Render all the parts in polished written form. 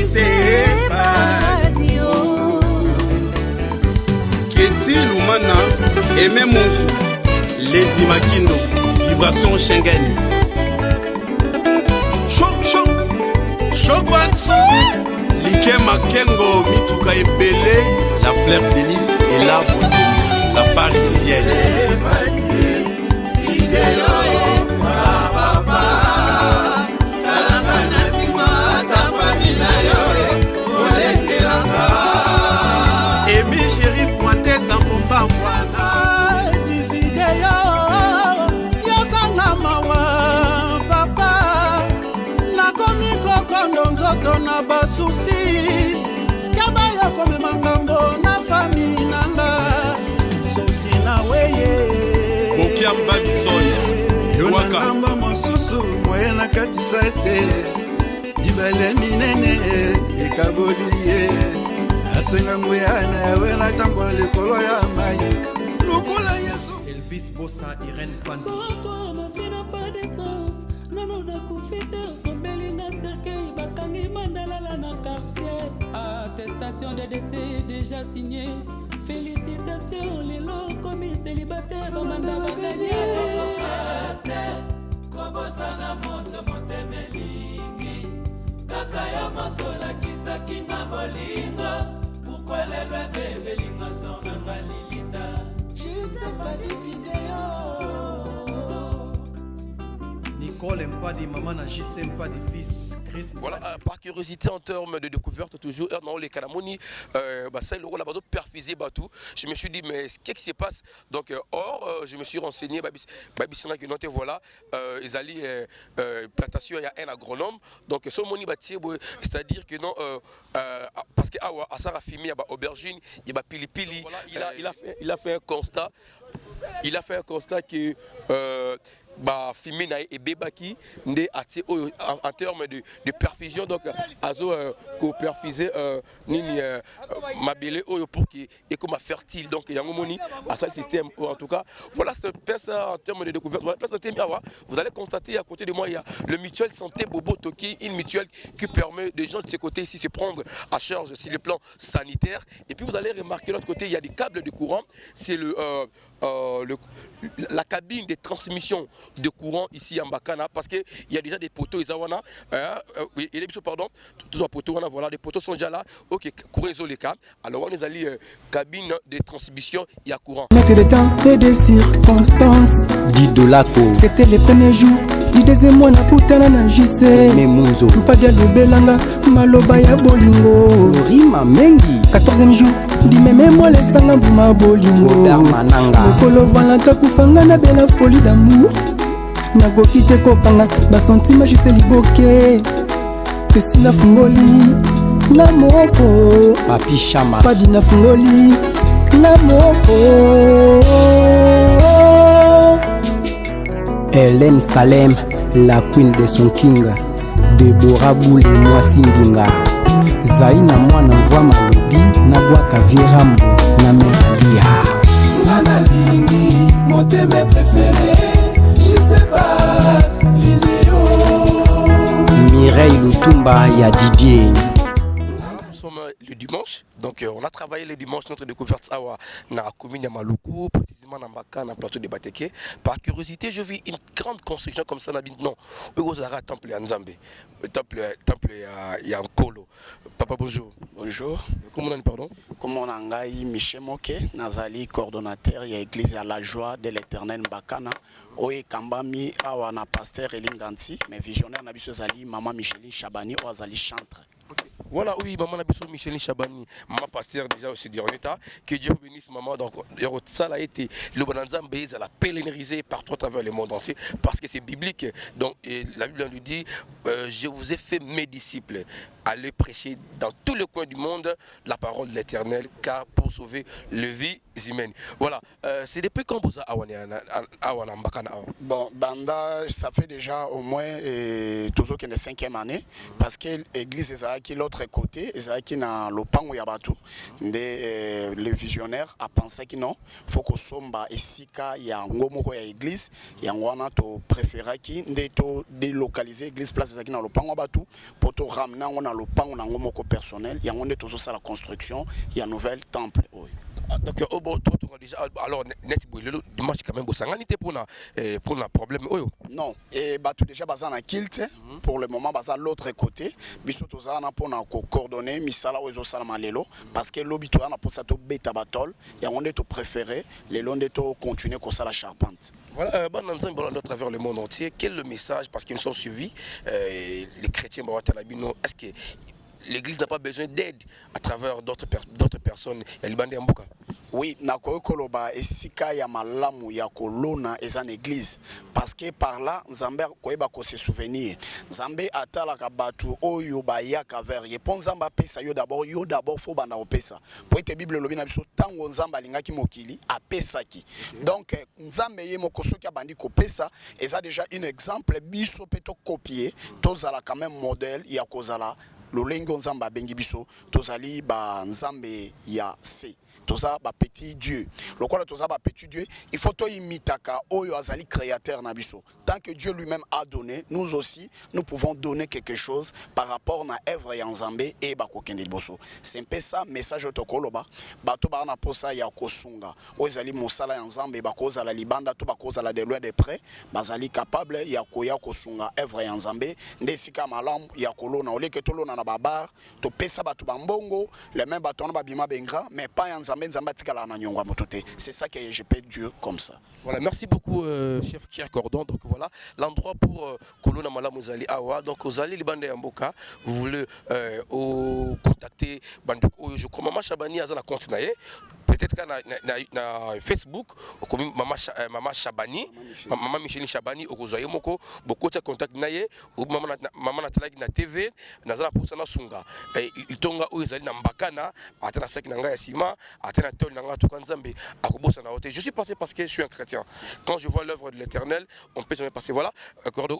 c'est Badio. Keti Lumana, Aimé Monzou, Lady Makindo, Vibration Schengen. Choc Batsu, Like Makengo, Mituka Ebele, la fleur d'hélice et l'arbre au sommet, la parisienne. Emi chéri pointé sans pompa wana di vidéo yokanga mawa papa nakomi kokondo nzoto na basusi kaba yokomema ngambo na fami nanga soki na weye bokiamba bisoya yonaka ngambo mosusu moye na katisa ete dibale minene ekaboliye Elvis Bossa, Irène Pandi. Sans toi, ma vie n'a pas d'essence. Non, non, n'a koufité, on s'embellit na cercueil, bakangi mandala na quartier. Attestation de décès déjà signé. Félicitations, les lots commis célibataires, bamanda bagani. Kobosa na moto motemelingi. Kakaya moto la kisaki na bolingo. Pourquoi les lois de Vélinga sont en validita? Je sais pas des vidéos. Nicole Mpadi, maman na JC Mpadi, fils Chris. Voilà, par curiosité en termes de découverte, toujours, dans les Kalamoni, c'est le rôle là-bas, perfusé, bateau. Je me suis dit, mais qu'est-ce qui se passe? Donc, je me suis renseigné, voilà, ils allaient, plantation, il y a un agronome. Donc, ce moni bâti, c'est-à-dire que non, parce que à Sarah Fimi, il y a aubergine, il y a pili-pili. Voilà, il a fait un constat. Il a fait un constat que Fimina et Bebaki en termes de perfusion, donc azo ko perfuser nini mabele pour qui et comme fertile, donc il y a un moni à ça le système, en tout cas voilà c'est en termes de découverte. Voilà, vous allez constater à côté de moi il y a le mutuel santé Bobo Toki, une mutuelle qui permet des gens de ces côtés ici se prendre à charge sur le plan sanitaire, et puis vous allez remarquer de l'autre côté il y a des câbles de courant, c'est la cabine de transmission de courant ici en Bakana, parce qu'il y a déjà des poteaux, pardon, tous les poteaux, voilà, les poteaux sont déjà là, ok, courant les câbles, alors on est allé cabine de transmission, il y a courant. Mettre le temps et des circonstances, dit Dolako. C'était les premiers jours, du deuxième mois, na putana na jise. Memunzo, Mpadia Lubelanga, Maloba ya Bolingo. Rima Mengi, 14e jour, dit même moi les sangs ma Bolingo. Mananga, Mokolo Valanta Kufanga na bella folie d'amour. Nagoki te kokanga, ba sentiment juste liboke. Que si la fungoli, na moko. Papi Chama, pas di na fungoli, na moko. Hélène Salem, la queen de son king. Deborah Boule, moi Singinga. Zaina moi n'envoie ma lobby, na boaka virambo, na meralia. Nana Lingi, mon thème préféré, je sais pas, vidéo. Mireille Lutumba, ya DJ. Le dimanche, donc on a travaillé le dimanche notre découverte dans la commune de Maluku, précisément dans Baka, dans le plateau de Bateke. Par curiosité, je vis une grande construction comme ça. Non, Ugozara temple à Nzambe, le temple à Nkolo. Papa, bonjour. Bonjour. Comment on a pardon? Comment on a Ngaï Michel Moke, Nazali, coordonnateur, il y a l'église à la joie de l'éternel Bakana. Oye Kambami, awana pasteur Elinganti, mais visionnaire Nabiso Zali, maman Micheline Chabani, Oazali chantre. Voilà, oui, maman Nabiso Micheline Chabani, maman pasteur déjà aussi du état. Que Dieu vous bénisse, maman. Donc, ça a été le Bonanzambe, elle a pèlerinisé partout à travers le monde entier parce que c'est biblique. Donc, la Bible nous dit je vous ai fait mes disciples. Allez prêcher dans tous les coins du monde la parole de l'Éternel, car pour sauver les vies humaines. Voilà, c'est depuis quand vous avez Bon, Banda, ça fait déjà au moins toujours que la 5e année, parce que l'église est qui l'autre l'autre côté, ezalaki na lopango ya bato nde le visionnaire a pensé que non, faut que somba esika ya ngomoko ya église yango wana to préféraki nde to délocaliser église place ezalaki na lopango ya bato pour to ramener yango na lopango na ngomoko personnel yango nde tozo la construction ya nouvelle temple. Donc au bon déjà alors net le dimanche quand même bosanganité pour na problème oyo. Non, et bato déjà baza na kilte pour le moment baza l'autre côté biso toza na pour na coordonner misala ozo sala malelo parce que lobito na pour ça to beta batol ya on est to préféré les londe to continuer comme ça la charpente. Voilà, à travers le monde entier, quel est le message parce qu'ils nous sont suivis les chrétiens est-ce que l'église n'a pas besoin d'aide à travers d'autres personnes? Oui, nakoyo koloba esika ya malamu ya kolona ezan église parce que par là Nzambe koyeba ko se souvenir. Nzambe atala ka batu oyo ba yaka vers ye pon Nzamba pesa yo d'abord faut bana opesa. Pour être Bible lobi na biso tango Nzamba lingaki mokili apesa ki. Donc Nzambe ye mokoso ki abandi ko pesa eza déjà un exemple biso peto copier tozala quand même modèle ya kozala lolengo Nzamba bengi biso tozali ba Nzambe ya se. Toza ba petit Dieu. Le quoi toza ba petit Dieu, il faut to imitaka oyo azali créateur na biso. Tant que Dieu lui-même a donné, nous aussi nous pouvons donner quelque chose par rapport na œuvre ya Nzambe et ba kokende liboso. C'est un peu ça message to koloba. Bato ba na posa ya kosunga. Ozali mosala ya Nzambe ba koza la libanda to ba koza la de loin de près, bazali capable ya koya kosunga œuvre ya Nzambe, ndesika malamu ya kolona oleke tolona na babar, to pesa bato bambongo, les mêmes bato na babima bengra, mais pas ya c'est ça que je peux dire comme ça. Voilà, merci beaucoup chef Pierre Cordon. Donc voilà l'endroit pour Kolona Malamu Zali Awa. Donc aux allées Libande Mboka, vous voulez contacter je crois Maman Chabani a la compte peut-être na Facebook comme Maman Chabani, Maman Micheline Chabani au Rosaire Moko, beaucoup de contact naie ou Maman Natalaki na TV, Nazala pour ça na Sunga. Il tonga aux allées na Mbakana, atena sek nanga yasima. Je suis passé parce que je suis un chrétien. Quand je vois l'œuvre de l'Éternel, on peut jamais passer. Voilà,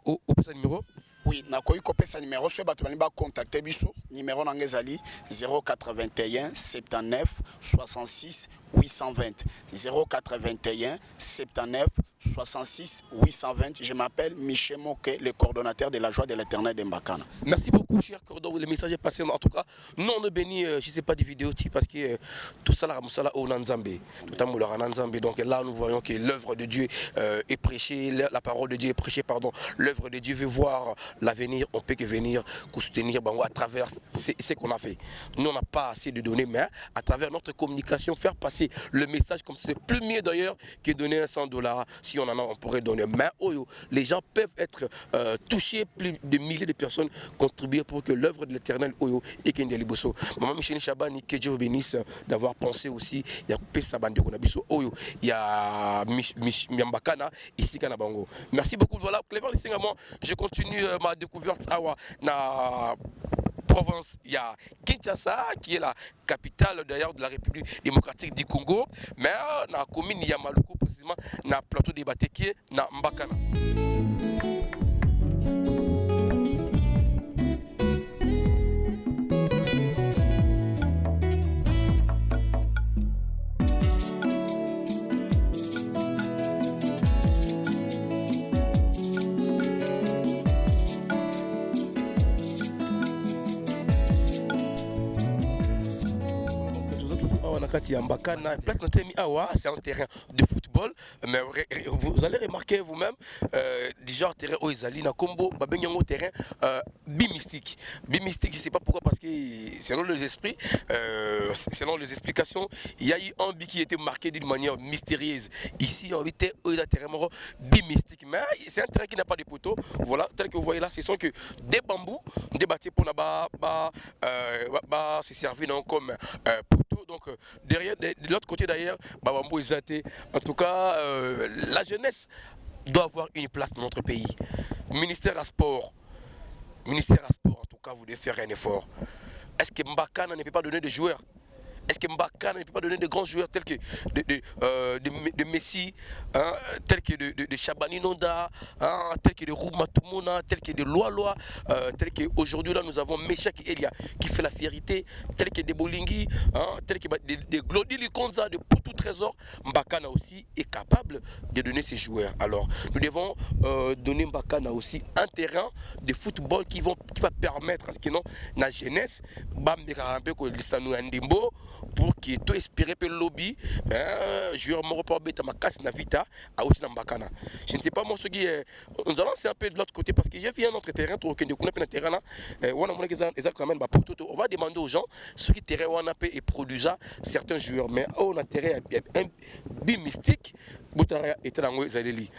au numéro. Oui, nakoyi kopesa numéro so bato bani ba contacter biso numéro nangezali 081 79 66 820 081 79 66 820. Je m'appelle Michel Moke, le coordonnateur de la joie de l'Éternel de Mbakana. Merci beaucoup cher Cordon, le message est passé en tout cas. Nous on est béni, je ne sais pas des vidéos parce que tout ça là au Nanzambe. Donc là nous voyons que l'œuvre de Dieu est prêchée, la parole de Dieu est prêchée, pardon. L'œuvre de Dieu veut voir l'avenir, on peut que venir soutenir à travers ce qu'on a fait. Nous on n'a pas assez de données, mais à travers notre communication, faire passer le message comme c'est plus mieux d'ailleurs que donner $100. Si on en a, on pourrait donner. Mais les gens peuvent être touchés, plus de milliers de personnes contribuer pour que l'œuvre de l'Éternel et Kende Liboso. Maman Micheline Chabani, que Dieu vous bénisse d'avoir pensé aussi. Il y a coupé sa bande de Konabiso. Il y a Mbakana ici Kanabango. Merci beaucoup. Voilà, Cléver Lissingamon, je continue ma découverte na Provence. Il y a Kinshasa qui est la capitale d'ailleurs de la République démocratique du Congo. Mais dans la commune il y a Maluku précisément dans le plateau de Bateki na Mbakana. C'est un terrain de football, mais vous allez remarquer vous-même, déjà terrain Oizali, na combo, un terrain bimystique. Bimystique, je ne sais pas pourquoi, parce que selon les esprits, selon les explications, il y a eu un but qui était marqué d'une manière mystérieuse. Ici, on était un terrain bimystique, mais c'est un terrain qui n'a pas de poteaux. Voilà, tel que vous voyez là, ce sont que des bambous, des bâtis pour se servir comme poteaux. Donc derrière, de l'autre côté d'ailleurs, Babambo Izate. En tout cas, la jeunesse doit avoir une place dans notre pays. Ministère à sport, en tout cas, vous devez faire un effort. Est-ce que Mbakana ne peut pas donner des joueurs? Est-ce que Mbakana ne peut pas donner de grands joueurs tels que de Messi, hein, tels que de Chabani Nonda, hein, tels que de Rouma Toumouna, tels que de Loa, tels qu'aujourd'hui là nous avons Meshak Elia qui fait la fierté, tels que de Bolingi, hein, tels que de Glody Likonza, de Poutou Trésor. Mbakana aussi est capable de donner ses joueurs. Alors nous devons donner Mbakana aussi un terrain de football qui va permettre à ce que non la jeunesse pour qu'il tout espérer que le lobby joueur moro pour beta ma casse na vita à aussi na Mbakana. Je ne sais pas moi ce qui nous allons c'est un peu de l'autre côté parce que j'ai vu un autre terrain tout aucun de connaît un terrain là on va demander aux gens ceux qui terrain on a et produisa certains joueurs mais on a terrain un bi mystique Boutara était dans Zaleli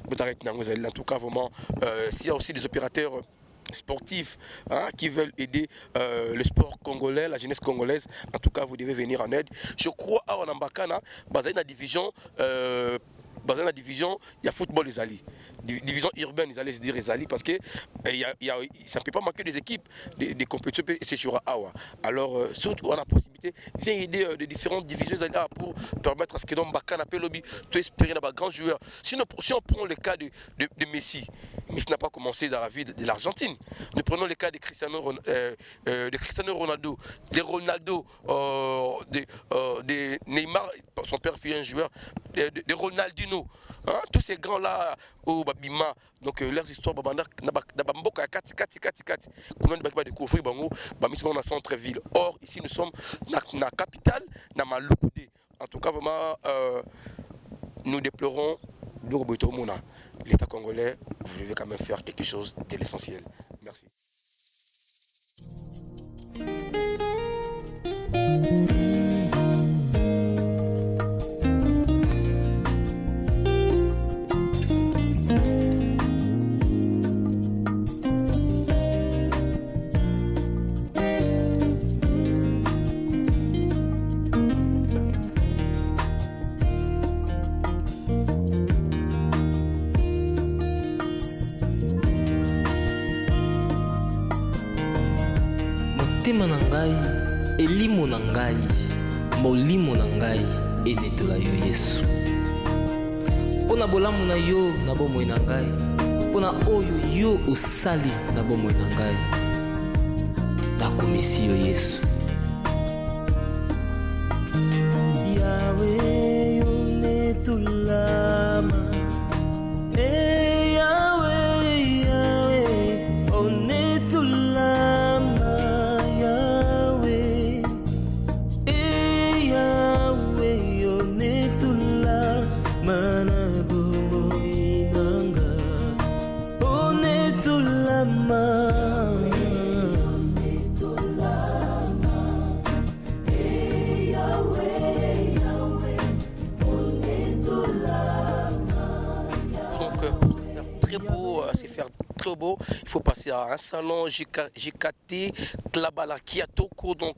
en tout cas vraiment s'il y a aussi des opérateurs sportifs hein, qui veulent aider le sport congolais, la jeunesse congolaise, en tout cas vous devez venir en aide. Je crois à Mbakana, basé dans la division, il y a football les alliés. Division urbaine, ils allaient se dire les alliés parce que ça ne peut pas manquer des équipes, des compétitions et c'est sur Awa. Alors, surtout on a la possibilité, viens aider de différentes divisions pour permettre à ce que Mbakana peut lobby, tout espérer dans grands joueurs. Si on prend le cas de Messi, Messi n'a pas commencé dans la vie de l'Argentine. Nous prenons le cas de Cristiano Ronaldo, de Neymar, son père fut un joueur, de Ronaldinho. Hein? Tous ces grands-là, au Babima, donc leurs histoires, centre-ville. Or, ici, nous sommes dans la capitale, dans Maloukoudé. En tout cas, vraiment, nous déplorons l'État congolais. Vous devez quand même faire quelque chose de l'essentiel. Merci. motema na ngai elimo na ngai molimo na ngai enetola yo Yesu mpona bolamu na yo na bomoi na ngai mpona oyo yo osali na bomoi na ngai nakomisi yo Yesu Yawe onetulama très beau, il faut passer à un salon JKT Klabala Kiatoko donc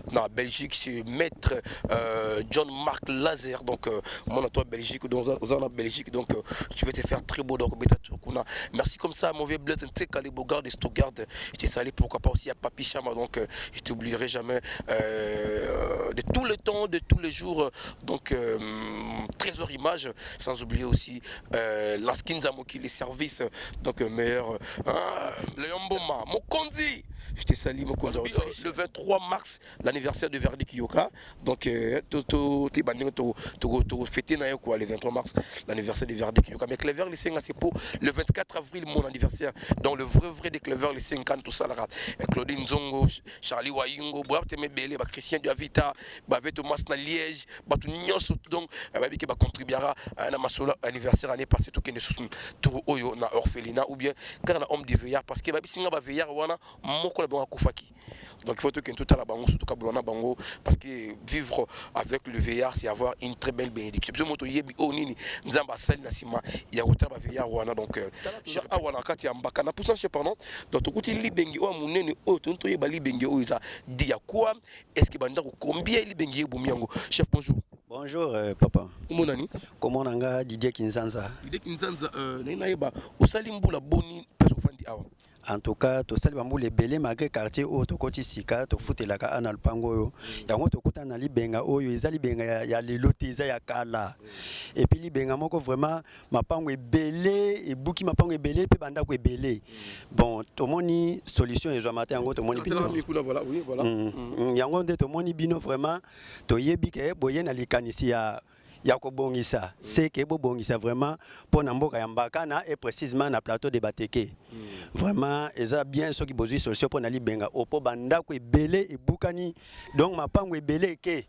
dans Belgique c'est maître John Mark Lazer donc mon toi Belgique dans Belgique donc tu veux te faire très beau donc merci comme ça mauvais bless tu sais qu'à les Bogard de Stuttgart je t'ai salé pourquoi pas aussi à Papi Chama donc je t'oublierai jamais de tout le temps de tous les jours donc trésor image sans oublier aussi Laskinzamoki les services donc meilleur le Yamboma Mokonzi je t'ai sali Mokonzi le 23 mars l'anniversaire de Verdi Kiyoka donc fêter le 23 mars l'anniversaire de Verdi Kiyoka mais Clever les 5 c'est pour le 24 avril mon anniversaire donc le vrai de Clever les 50 tout ça la Claudine Zongo Charlie Wayungo Boabteme Belé Christian Duavita Bavé Thomas na Liège Batu Nyoso donc qui va contribuer à un anniversaire année passée tout qui ne sont tout oyo na orphelinat ou bien quand on homme de veillard parce que babi singa ba veillard wana moko na bango kufaki donc il faut que tout à la bango surtout kabulana bango parce que vivre avec le veillard c'est avoir une très belle bénédiction je moto yebi onini nzamba sali na sima ya kota ba veillard wana donc cher awana kati ya mbaka na poussant chez pardon donc kuti libengi o munene o tonto yeba libengi o isa dia quoi est-ce que banda ko combien libengi bumiango chef bonjour. Bonjour papa. Comment nani? Comment nanga Didier Kinzanza? Didier Kinzanza naina yeba osali mbula boni parce ofandi awa. en tout cas tosali bambula ebele malgré quartier oyo tokoti sika tofutelaka ana lupango oyo yango tokuta na libenga oyo eza libenga ya lelo te eza ya kala et puis libenga moko vraiment mapango ebele ebuki mapango ebele pe bandako ebele bon tomoni solution ezwa te yango tomoni bino yango nde tomoni bino vraiment toyebi ke boye na likanisi ya kobongisa c'est que bobongisa vraiment pour na mboka ya Mbakana et précisément na plateau de Bateke vraiment eza bien ceux qui besoin solution pour na libenga opo bandako ebele ebukani donc mapango ebele ke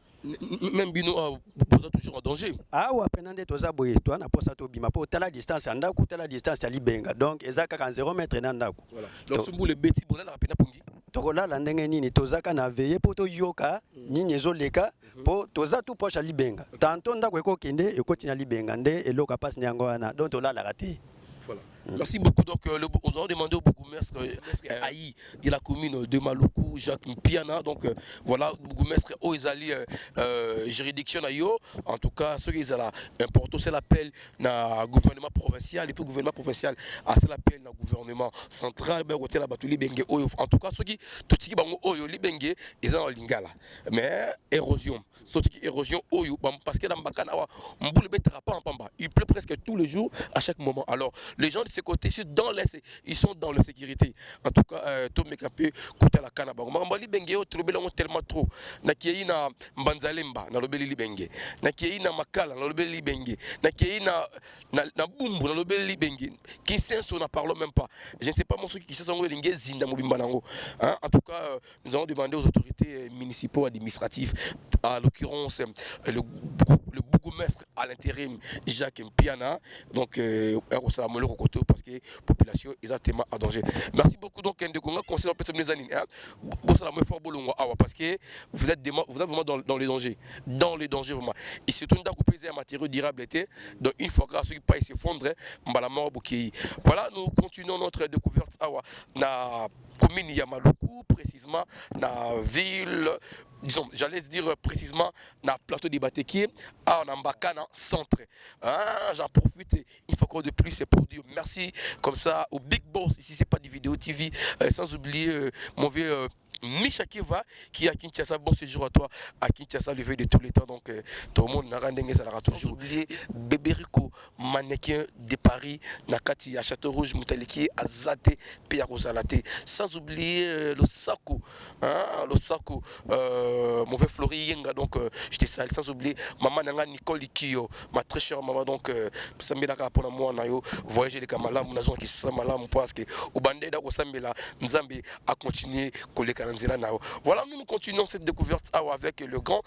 même bino vous êtes toujours en danger. Ah ouais, pendant toza boye toi na posa to bima po tala distance andako tala distance ya libenga donc ezaka kan 0 mètre na ndako. Voilà. Donc sumbu le beti bona na pena pongi. Tokola la ndenge nini tozaka na veiller po to yoka nini ezoleka po toza tout proche ya libenga. Tantôt ndako ekokende ekoti na libenga nde eloka passe nyango wana donc tola la raté. Voilà. Merci beaucoup. Donc, on va demander au bourgmestre Aïe de la commune de Maluku, Jacques Mpiana. Donc, voilà, bourgmestre Oizali, juridiction Ayo. En tout cas, ce qui est important, c'est l'appel na gouvernement provincial. Et puis, gouvernement provincial, c'est l'appel na gouvernement central. En tout cas, ce qui tout ce qui bango Oyo Libenge, ils ont lingala. Mais érosion, ce qui érosion Oyo, parce que dans Mbakana, il pleut presque tous les jours, à chaque moment. Alors, les gens de ce côté, ils sont dans la sécurité. En tout cas, tout le monde côté la Canaba. Mambali Bengue, tellement trop. Nakiyi na Mbanzalemba, na lobeli Libenge. Nakiyi na Makala, na lobeli Libenge. Nakiyi na Bumbu, na lobeli Libenge. Kinsenso n'a parlé même pas. Je ne sais pas mon truc qui s'est engagé Zinda Mobimbanango. En tout cas, nous allons demander aux autorités municipaux administratives, à l'occurrence le bourgmestre à l'intérim Jacques Mpiana. Donc, parce que la population est exactement en danger. Merci beaucoup donc Ndekonga, conseiller en personne des années. Parce que vous êtes vraiment dans les dangers. Dans les dangers vraiment. Et surtout nous avons un matériau durable. Donc une fois que ceux qui pas s'effondrer, voilà, nous continuons notre découverte à la commune Yamaluku, précisément dans la ville, disons, j'allais dire précisément dans le plateau de Bateki, à Mbakana centre. J'en profite une fois de plus, c'est pour dire merci comme ça au Big Boss, ici c'est pas des vidéos TV, sans oublier mon vieux Micha Kiva qui est à Kinshasa. Bon séjour à toi à Kinshasa, le veille de tous les temps. Donc tout le monde n'a rien ça l'a toujours oublié. Bébérico, mannequin de Paris, Nakati à Château-Rouge, Moutaliki, à Zate, Pia Rosalate. Sans oublier le Sako, mauvais Flori Yenga. Donc j'étais sale. Sans oublier maman Nanga Nicole Ikio, ma très chère maman. Donc Sambela pour moi, Nayo, voyager les Kamala, mon agent qui s'est malade, parce que au bandé d'Ako Sambela, Nzambe a continué à voilà, nous continuons cette découverte avec le grand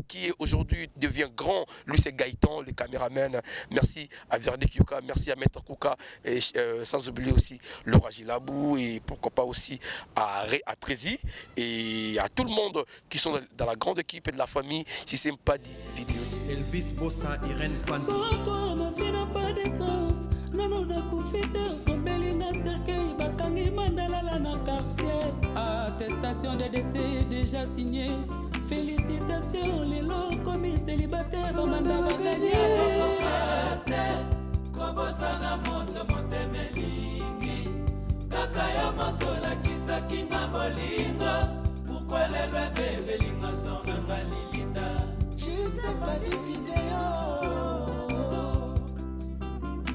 qui aujourd'hui devient grand. Lui, c'est Gaëtan, le caméraman. Merci à Verdict Yuka, merci à Maître Kouka, et sans oublier aussi Laura Gilabou et pourquoi pas aussi à Trézy et à tout le monde qui sont dans la grande équipe et de la famille. Si c'est pas dit vidéo. Elvis Bossa, Irène Pandi. Sans toi, ma vie n'a pas d'essence. Non, na koufite, osombeli na cercueil, bakangi mandala na quartier. Attestation de décès déjà signée. Félicitations, les lots commis célibataires, bamanda bagagné. Kobosa na moto motemelingi. Kakaya moto la kisaki na bolingo. Pourquoi les lois bevelingo sont na lilita? Je sais pas des vidéos.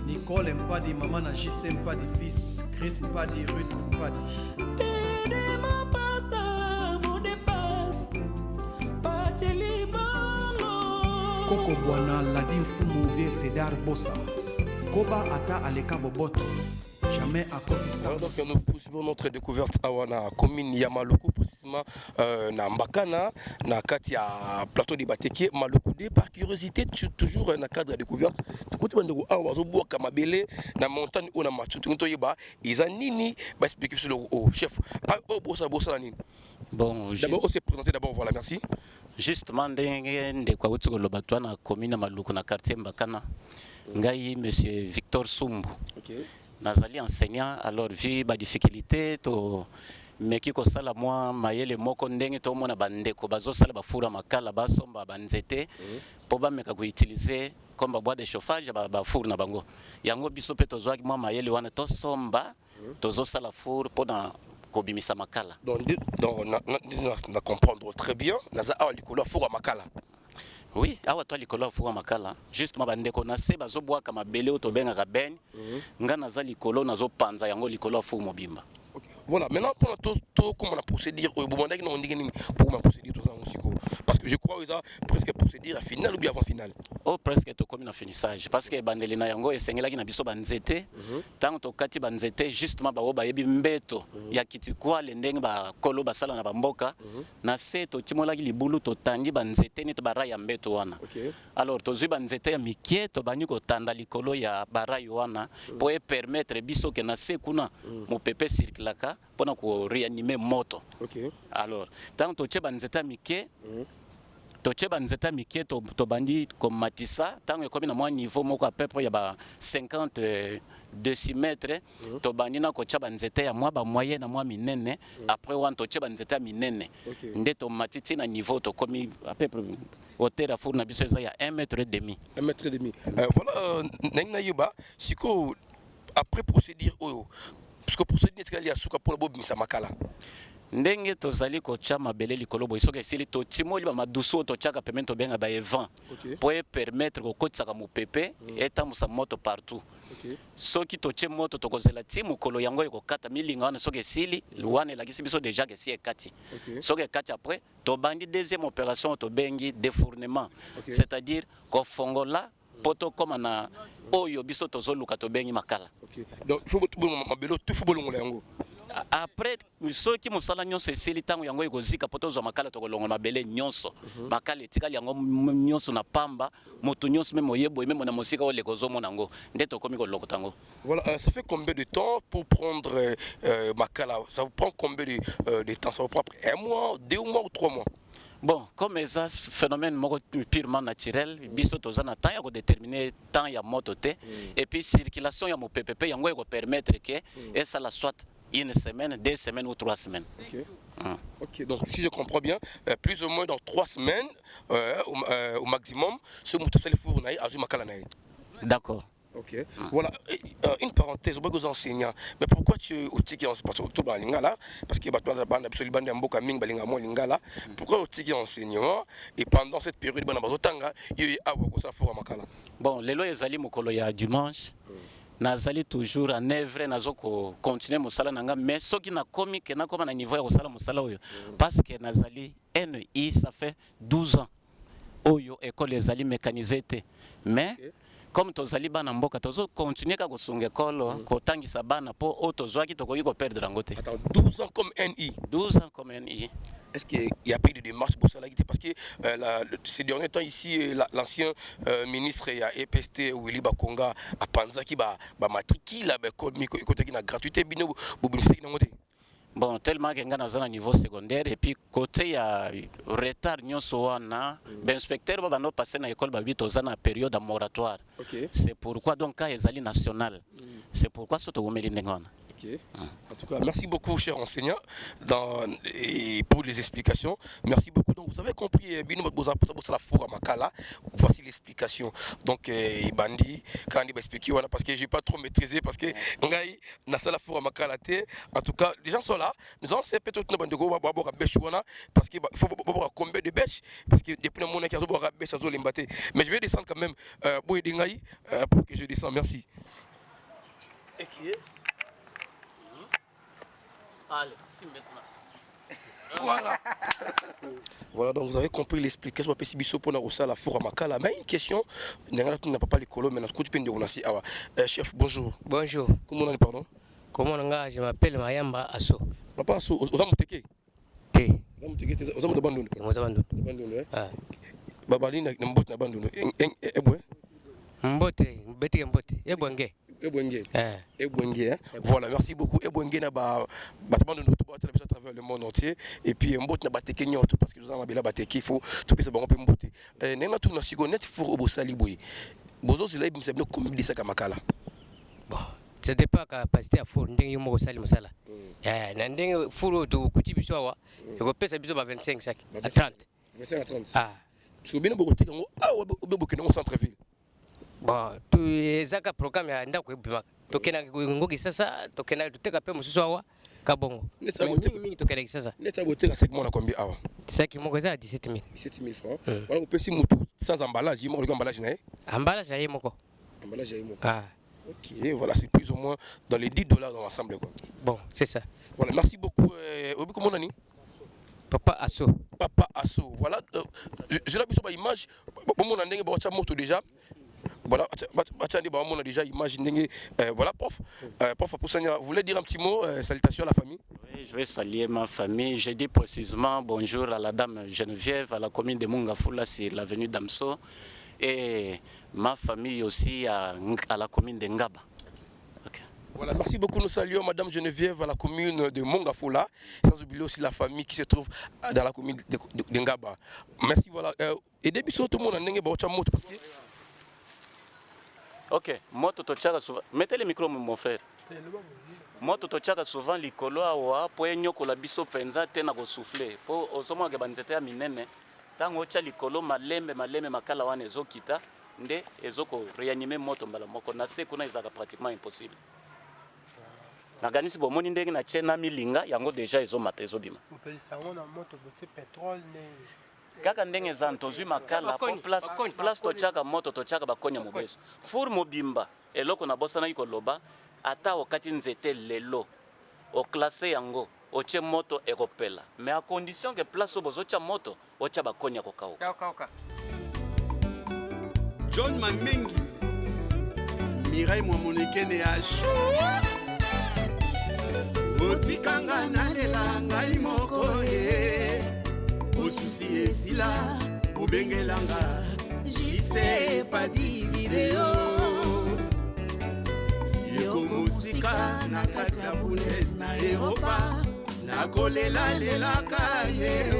Nicole Mpadi, maman na JC Mpadi, fils Chris Mpadi, Ruth Mpadi. Dede mon passa, mon dépasse, Pacheli Bongo. Koko Bwana, Ladim Fumu, Vie Cédar Bossa. Koba Ata Aleka Boboto. Jamais à côté ça. Alors donc nous poursuivons notre découverte à la commune Yamaluku, précisément na Mbakana, na kati à plateau de Bateki, Maluku. Par curiosité, toujours dans le cadre de découverte. Du coup, tu vas nous dire, on va Kamabele, na montagne ou na Matutu, ils ont nini, bah expliquer sur le chef. Oh, bossa nini. Bon, d'abord, on s'est présenté d'abord, voilà, merci. Justement, de quoi vous avez dit na commune Maluku, na quartier Mbakana. Ngai, monsieur Victor Sumbu. Okay. Nazali enseignant, alors vu ma difficulté to meki ko sala moi mayele moko ndenge to mona bandeko bazo sala bafura makala basomba banzete po ba meka ko utiliser comme bois de chauffage ba four na bango yango biso pe to zwaki moi mayele wana to somba tozosala four mpona kobimisa makala. Donc na comprendre très bien naza awa likolo four à makala. Oui, awa to likolo four à makala. Justement bandeko na se bazobwaka mabele o tobengaka ben. Nga naza likolo nazopanza yango likolo four mobimba. Voilà, maintenant pour comment la procédure pour ma procédure tout ça parce que je crois que ça presque procédure à finale ou bien avant finale. Oh presque to comme na finissage parce que bandeli na yango esengelaki na biso banzete tant to kati banzete justement ba yebi mbeto ya kitikwa le ndenge ba kolo basala na bamboka na se to timolaki libulu to tandi banzete ni to bara ya mbeto wana. Alors to zui banzete ya mikie to bani ko tanda likolo ya bara wana pour permettre biso que na se kuna mo pepe circulaka pour ko réanimer moto. Alors tant to che banzete mikie tocheba nzeta mike to bandi comme matissa tant que comme na moi niveau moko à peu près ya ba 50 décimètres to bandi na ko chaba nzeta ya moi ba moyen na moi minene après wan to cheba nzeta minene nde to matiti na niveau to comme à peu près hauteur à four na biso ya 1,5 mètre. 1,5 mètre. Voilà nengna yuba siko après procédure oyo parce que procédure est-ce suka pour la bimisa makala ndenge tozali kocha mabele likolo boy soki esili to timoli ba maduso to chaka pemento benga ba event pour permettre ko kotsaka mopepe etambusa moto partout. Soki to che moto to kozela timu kolo yango ko kata milinga wana soki esili wana la kisi biso déjà que si ekati soki ekati après to bandi deuxième opération to bengi défournement c'est-à-dire ko fongola poto comme na oyo biso to zoluka to bengi makala. Donc il faut mabelo tout faut bolongola yango. Après ceux qui musala nyonso esili tango yango ekozika poto zo makala to kolongola mabele nyonso makala etikali yango nyonso na pamba moto nyonso même oyebo même na mosika o lekozo monango ndeto komi ko lokotango. Voilà, ça fait combien de temps pour prendre makala? Ça vous prend combien de temps? Ça vous prend après 1 mois, 2 mois ou 3 mois? Bon, comme ça phénomène purement naturel, biso tozana temps ya ko déterminer temps ya moto te et puis circulation ya mo PPP yango ko permettre que et ça la soit 1 semaine, 2 semaines ou 3 semaines. Ok, donc si je comprends bien, plus ou moins dans 3 semaines au maximum, ce moto c'est le four naï azu makala naï. D'accord. Ok. Voilà, une parenthèse, aux enseignants. Mais pourquoi tu es au tiki en lingala? Parce que pourquoi au tiki enseignement et pendant cette période, bon, les lois ezali mokolo ya dimanche. Nazali toujours en œuvre nazoko continuer musala nanga mais soki na komi ke na koma na niveau ya kosala musala oyo parce que nazali NI ça fait 12 ans oyo école ezali mécanisée te mais comme tozali bana mboka tozo continuer ka kosunga école kotangisa bana po otozwaki tokoki ko perdre ngote. Attends, 12 ans comme NI. 12 ans comme NI. Est-ce qu'il y a pas eu de démarche pour cela? Parce que ces derniers temps ici, l'ancien ministre et EPST Willy Bakonga a pensé qu'il va matriculer la côté qui n'a gratuité. Bon, tellement que nga nazana niveau secondaire et puis côté ya retard nyonso wana l'inspecteur ba no passer na école ba bitozana période de moratoire. C'est pourquoi donc cas ezali national. C'est pourquoi soto gomeli ndengona. En tout cas, merci beaucoup, cher enseignant, pour les explications. Merci beaucoup. Donc, vous avez compris, voici l'explication. Donc, Bandi, quand il va expliquer, parce que je n'ai pas trop maîtrisé, parce que en tout cas, les gens sont là. Nous avons fait peut-être parce qu'il faut avoir combien de bêches, parce que depuis le moment, il y a des bêches. Mais je vais descendre quand même pour que je descende. Merci. Allez, si maintenant. Voilà. Voilà, donc vous avez compris l'explication. Mais une question, chef, bonjour. Bonjour. Comment on est, pardon? Comment on est? Je m'appelle Mayamba Asso. Papa Asso, vous avez muteke? Té. Vous avez muteke, vous avez abandonné? Vous avez abandonné. Abandonné, hein? Babali na mbote na abandonné. Ebwe? Mbote, mbeti mbote. Ebwenge. Ebwenge. Ebwenge. Voilà, merci beaucoup. Ebwenge na ba battement de notre à travers le monde entier et puis mbote na bateke nyoto parce que nous avons bela bateke il faut tout pesa bango pe mbote. Nena tu na sigonet four obosali boy. Bozo zila ibimse bino kombi saka makala. Bon, ça dépend de la capacité à four ndenge yo moko sali musala. Na ndenge four to kuti biso wa e ko pesa biso ba 25 sacs à 30. 25 à 30. Ah. So bino boko teka ngo ah obeboke no centre ville. Bon, tu ezaka programme ya ndako ebimaka. tokena ngoki sasa tokena tuteka pe mususu awa kabongo mingi tokena kisasa neta boteka 5 mois na combien awa 5 mois za 17000 francs wala ko pesi mutu sans emballage mo ko emballage na emballage ya moko ah ok voilà c'est plus ou moins dans les $10 dans l'ensemble quoi bon c'est ça voilà merci beaucoup obi comment nani Papa Asso. Papa Asso. Voilà, je l'ai vu sur l'image. Bon, on a déjà moto déjà. Voilà, on a déjà image. Voilà, prof. Prof Poussania, vous voulez dire un petit mot, salutations à la famille? Oui, je vais saluer ma famille. Je dis précisément bonjour à la dame Geneviève, à la commune de Mungafula, sur l'avenue d'Amso. Et ma famille aussi à la commune de Ngaba. Voilà, merci beaucoup. Nous saluons Madame Geneviève à la commune de Mongafula, sans oublier aussi la famille qui se trouve dans la commune de Ngaba. Merci, voilà. Et depuis tout le monde a une moto. Ok, moto tochaka souvent. Mettez le micro, mon frère. Moto tochaka souvent likolo awa po enyoko la biso penza tena ko souffler. Po osomo ke banzete ya minene. Tango cha likolo malembe makala wana ezokita nde ezoko réanimer moto mbala moko na se kuna ezaka pratiquement impossible. Naganisi bomoni ndenge na chena milinga yango deja ezomata ezobima. Opelisango na moto bote pétrole ne kaka ndenge zantozu makala po place tochaka moto tochaka bakonya mobeso. Four mobimba eloko na bosana ikoloba ata okati nzete lelo o classé yango oche moto ekopela mais à condition que place obozocha moto ocha bakonya kokao. John Mamengi Mireille Mwamonekene ya otikanga nalela ngai moko ye osusi esila obengelanga jise padi video yoko musika na kati ya Bundes na Europa nakolela ye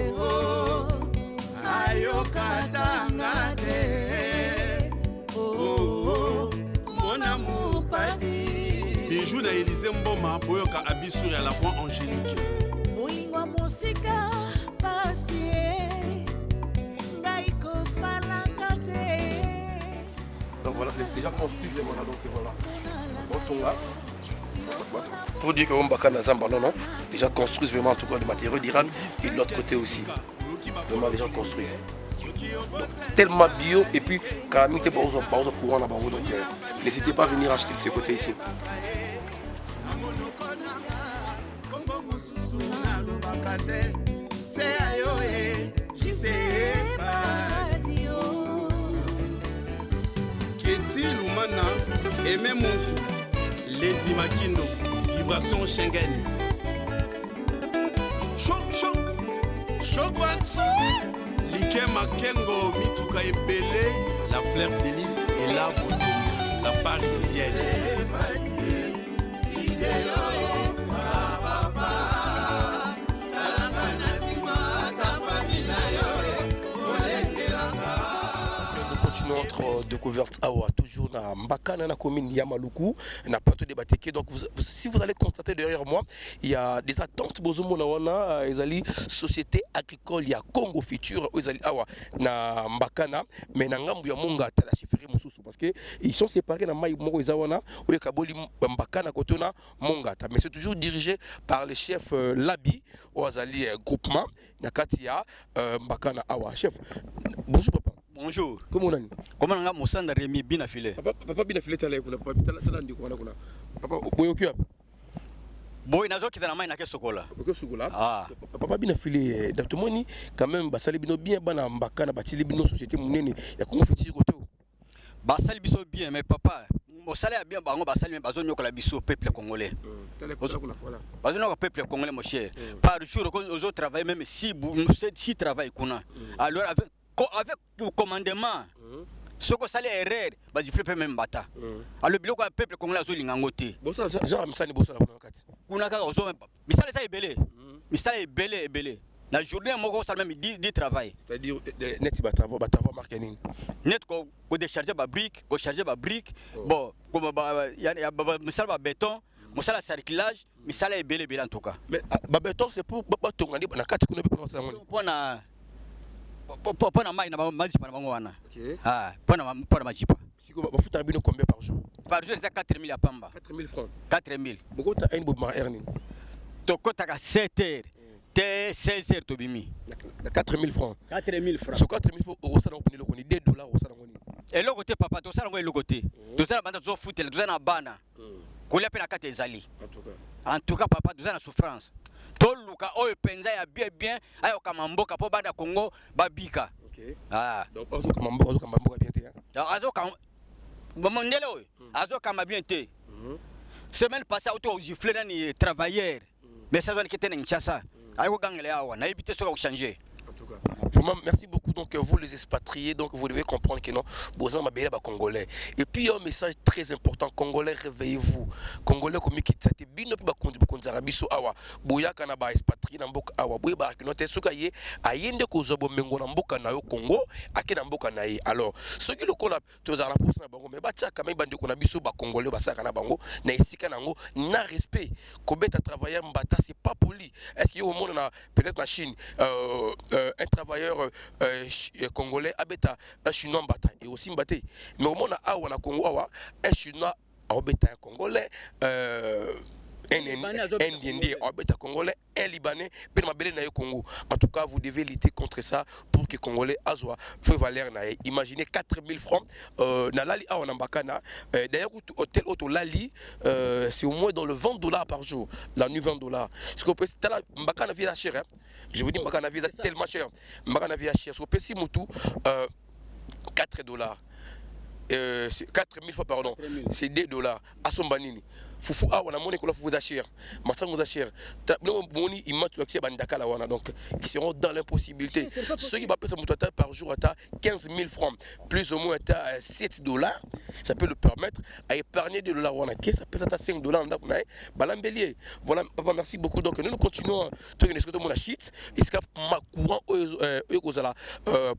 ayokatanga te mon amour padi Bijou na Élysée Mboma boyoka abisuri à la voix angélique. Oingwa musika pasie ngaiko falangate. Donc voilà, c'est déjà construit voilà donc voilà. Botonga. Pour dire que Mbakana Zamba non déjà construit vraiment en tout cas de matériaux d'Iran et de l'autre côté aussi. Vraiment déjà construit. Tellement bio et puis quand même pas courant là-bas donc n'hésitez pas à venir acheter de ce côté ici. Keti Lumana Aimé Monsu Lady Makindo Vibration Schengen Choc Batsu Like Makengo Mituka Ebele La Fleur d'Hélice et la Bosnie La Parisienne Notre découverte toujours dans Mbakana, na commune Yamaluku, n'a pas tout débatté. Donc, si vous allez constater derrière moi, il y a des attentes. Ils société agricole, il y a Congo Futur, na Mbakana, mais na ngambu ya Munga ta la chefferie Mosusu parce que ils sont séparés na mai moko izawana, ou Kaboli Mbakana kotona Mongata, mais c'est toujours dirigé par le chef Labi ou Azali groupement Nakatia Mbakana awa. Chef, bonjour papa. Bonjour. Comment on a? Comment on a Moussanda Rémi Binafilé? Papa Binafilé tala kuna tala ndiko kuna. Papa boyo kya? Boy nazo kita na mai na kesokola. Kesokola. Ah. Papa Binafilé datomoni quand même basali bino bien bana Mbakana batili bino société munene ya Congo Futur côté. Basali biso bien mais papa Mosala bien bango basali mais bazo nyokola biso peuple congolais. Bazo nyokola peuple congolais mon cher. Par jour aux autres travaillent même si travail kuna. Alors avec le commandement, ce que ça les erreurs, bah du fait même bata. Alors biloko le peuple congolais azo lingangote. Bon ça genre misani bossa la kati. Kuna ka ozo misala ça est belé. Misala est belé. La journée moko ça même dit travail. C'est-à-dire net batavo marqué nini. Net ko décharger ba brique, ko charger ba brique. Bon, comme ya misala ba béton, misala circulage, misala est belé en tout cas. Mais ba béton c'est pour ba tongani na kati kuna be pour ça ngoni. Pour na Pona mai na majipa na bango wana. Ah, pona majipa. Siko ba futa bino combien par jour? Par jour c'est 4000 à Pamba. 4000 francs. 4000. Boko ta un bob earning. To kota ka 7h. Te 16h to bimi. Na 4000 francs. 4000 francs. So 4000 francs au salon pour le koni $2 au salon koni. Et le côté papa to salon le côté. To salon banda zo futel, to na bana. Kolia pe na kate ezali. En tout cas papa to na souffrance. To luka oyo penza ya bien ayo kama mboka po banda Congo babika. Ah. Donc azo kama mboka bien te. Azo kama mondele oyo. Azo kama bien te. Semaine passée auto au gifler na ni travailleur. Mais ça doit quitter Nchassa. Ayo gangele awa na éviter ça changer. En tout cas, vraiment, merci beaucoup. Donc, vous les expatriés, donc vous devez comprendre que non, Bozan Mabéla ba Congolais. Et puis, un message très important, Congolais, réveillez-vous. Congolais, comme qui t'as été bien, pas qu'on Arabiso awa, Boya Kanaba expatrié dans Boka awa, Boya Barakinote, ce qu'il y a, Ayende Kozobo Mengo dans Boka Nayo Congo, Aken dans Boka Naye. Alors, ce qui le connaît, tu as la poste na Bango, mais Batia Kamé Bande Konabiso, ba Congolais, Basaka Bango, Naïsika Nango, n'a respect. Combien t'as travaillé Mbata, c'est pas poli. Est-ce qu'il y a au monde, peut-être la Chine, un travailleur congolais abeta un chinois mbata et aussi mbaté mais au monde a na Congo un chinois abeta un congolais un Indien abeta congolais un libanais per mabele na Congo. En tout cas vous devez lutter contre ça pour que congolais azwa fait valeur na. Imaginez 4000 francs na lali a Mbakana d'ailleurs hôtel auto lali c'est au moins dans le $20 par jour la nuit $20 ce qu'on peut Mbakana via cher hein? Je vous dis Mbakana via tellement cher Mbakana via cher ce qu'on peut si mutu $4 4000 fois pardon c'est $2 à son banini fufu a wana moni ko la fufu za cher masango za cher moni imatu l'accès bandaka la wana donc ils seront dans l'impossibilité ceux qui va payer ça par jour à 15 000 francs plus ou moins à $7 ça peut le permettre à épargner $2 wana ça peut être à $5 ndako na balambelier voilà papa merci beaucoup donc nous continuons to que tout mon shit iska ma courant eux kozala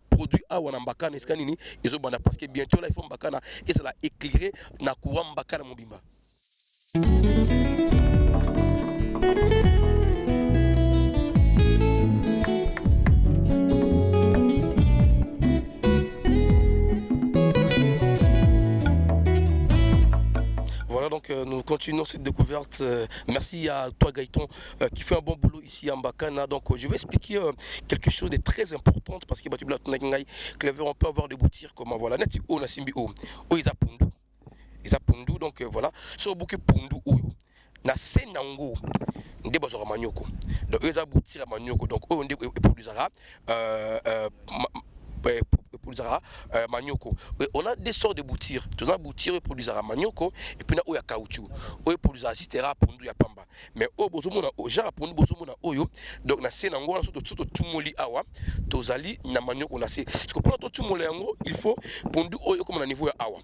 produit a wana mbakana iska nini izo banda parce que bientôt là il faut mbakana et ça la éclairer na courant mbakana mobimba. Voilà donc nous continuons cette découverte. Merci à toi Gaëtan qui fait un bon boulot ici à Mbakana. Donc je vais expliquer quelque chose de très important parce que on peut avoir des boutiques comme voilà net o na simbi o ils a pundu donc voilà so beaucoup pundu oyo na senango nde bazora manyoko donc ils a boutir manyoko donc on nde produisera manioko. On a des sortes de boutires. Tous les boutires et produisera manioko et puis na oya caoutchouc. Oya produisera sistera pondu ya pamba. Mais o bozomona o jara pondu bozomona oyo donc na senango na soto tumoli awa tozali na manioko na se. Parce que pour to tumoli yango il faut pondu oyo comme na niveau ya awa.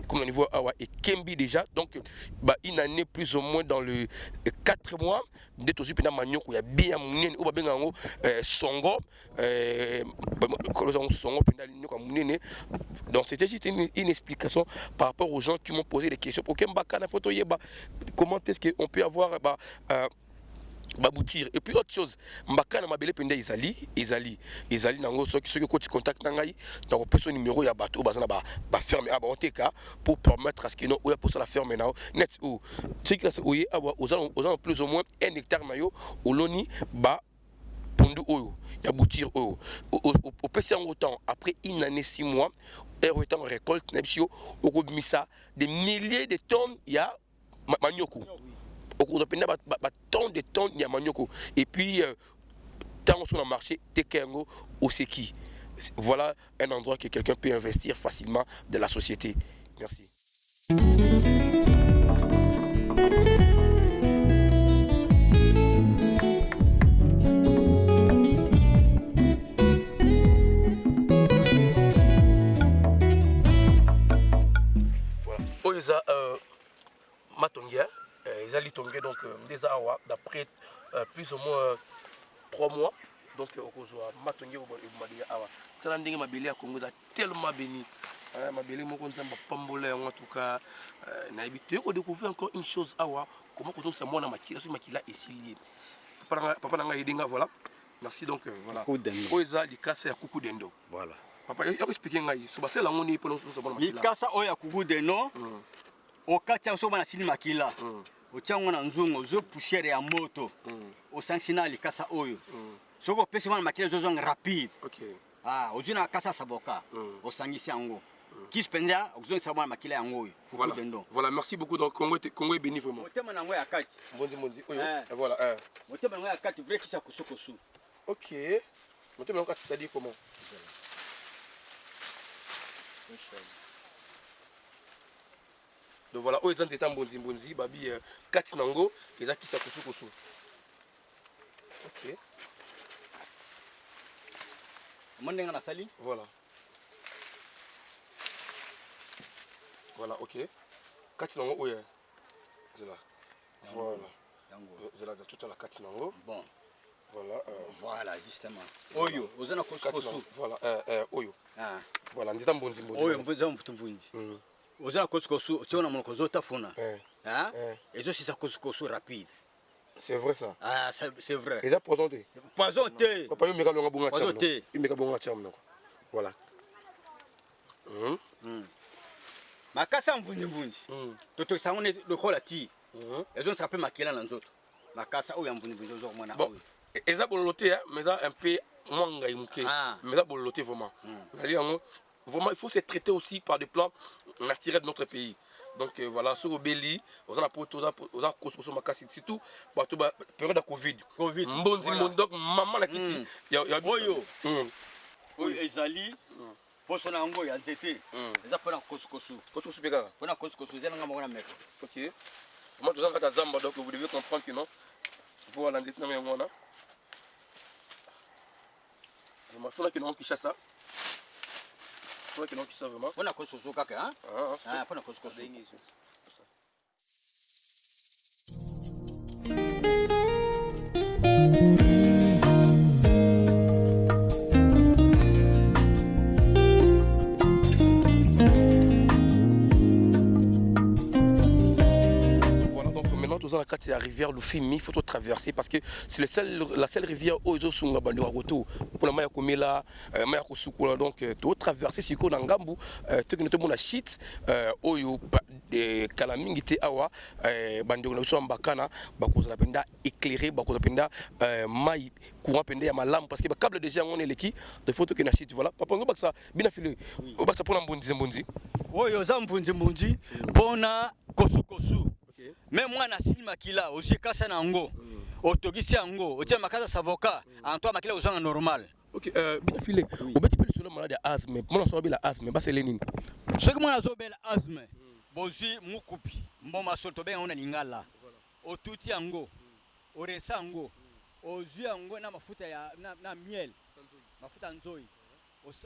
Comme au niveau Awa et Kembi déjà, donc bah, une année plus ou moins dans le 4 mois, dès que tu as manioc, il y a bien mounine, ou bien songo, songo, donc c'était juste une explication par rapport aux gens qui m'ont posé des questions. Pour comment est-ce qu'on peut avoir baboutir et puis autre chose mbakana mabele penda izali nango ceux qui contact nangai donc on son numéro ya bateau bazana ba ferme aba oteka pour permettre à ce que non ou pour ça la ferme na net ou ce qui là oye aba aux plus ou moins 1 hectare mayo oloni ba pondu oyo ya boutir oyo au PC en autant après une année 6 mois et autant récolte nebsio au misa des milliers de tonnes ya manioku au cours de tant de tonnes il y a manioko et puis tant sur le marché tekengo oseki voilà un endroit que quelqu'un peut investir facilement de la société. Merci. Voilà. Oyoza Matongia. Ils allaient tomber donc des awa d'après plus ou moins 3 mois donc au matongi au madia awa tandis que ma belle à Congo a tellement béni ma belle mon compte ça pambolé en tout cas na habité on découvre encore une chose awa comment quand on se monte na makila sur makila est lié papa nanga yedinga voilà Merci donc voilà. Kukudendo. Oza likasa ya Kukudendo. Voilà. Papa, il y a expliqué ngai. So basé la ngoni pour nous likasa oya Kukudendo. Okatia so bana sili makila. Otiango na nzungo zo poussière ya moto. Osansina likasa oyo. Soko pesi bana makila zo zong rapide. OK. Ah, ozina kasa saboka. Osangisi yango. Qui se pendait, vous avez savoir makila yango. Voilà. Voilà, merci beaucoup donc Congo est béni vraiment. Motema nango ya kati. Bonzi. Voilà. Motema nango ya kati vrai qui ça kosokosu. OK. Motema nango kati c'est-à-dire comment? Donc voilà, oh ils étant bonzi babi kati nango, eza qui ça kosokosu. OK. Mondenga na sali? Voilà. Voilà, OK. Kati nango oya. Zela. Voilà. Zela za toute la kati nango. Bon. Voilà. Voilà, justement. Oyo, ozana kosokosu. Voilà, oyo. Ah. Voilà, ndita mbonzi. Oyo mboza mputumvunji. Ozana kosokosu, tiona monoko zota funa. Hein? Et ça c'est ça kosokosu rapide. C'est vrai ça. Ah, c'est vrai. Et ça poison té. Poison té. Papa yo meka longa bonga cham. Poison té. Yo meka bonga cham nako. Voilà. Makasa mvunji. Toto sangone lokola ti. Ezo sape makela na nzoto. Makasa oyo mvunji ozo mwana oyo. Eza bololoté mais ça un peu mwanga imuke. Mais ça bololoté vraiment. Vraiment il faut se traiter aussi par des plantes naturelles de notre pays. Donc voilà, sur Obéli, on a construit makasi surtout bato ba période de Covid. Mbonzi donc maman la kisi. Ya oyo. Oyo ezali poso na ngo ya nzete. Eza pona koskosu. Koskosu peka. Pona koskosu zena ngamba ngona meko. OK. Moi tous en kata zamba donc vous devez comprendre que non. Pour la nzete na ngona. On faut que non Kinshasa. Faut que non Kinshasa vraiment. Pona koskosu kaka hein? Ah, pona koskosu. Dans la carte de la rivière Lufimi, il faut tout traverser parce que c'est la seule rivière où ils sont bandés à retour. Pour la Maya Komela, Maya Kosukula, donc tout traverser sur le Ngambu, tout que nous avons shit, Oyo, Kalamingi te awa, bandé on a besoin Bakana, Bakoz la penda éclairé, Bakoz la penda maï courant penda ya malam parce que le câble déjà on est l'équipe de photos que na shit voilà. Papa on va ça bien affilé. On va ça pour un Oyo zambunzi bona kosukosu. Mais moi na sili makila aussi kasa na ngo otogisi yango otia makasa savoka antoa makila uzanga normal. OK bien filé obeti pe sur le malade asthme moi na so la asthme ba c'est lenine ce que moi na so bela asthme bozi mukupi mboma soto be on lingala otuti yango oresa yango ozu yango na mafuta ya na miel mafuta nzoi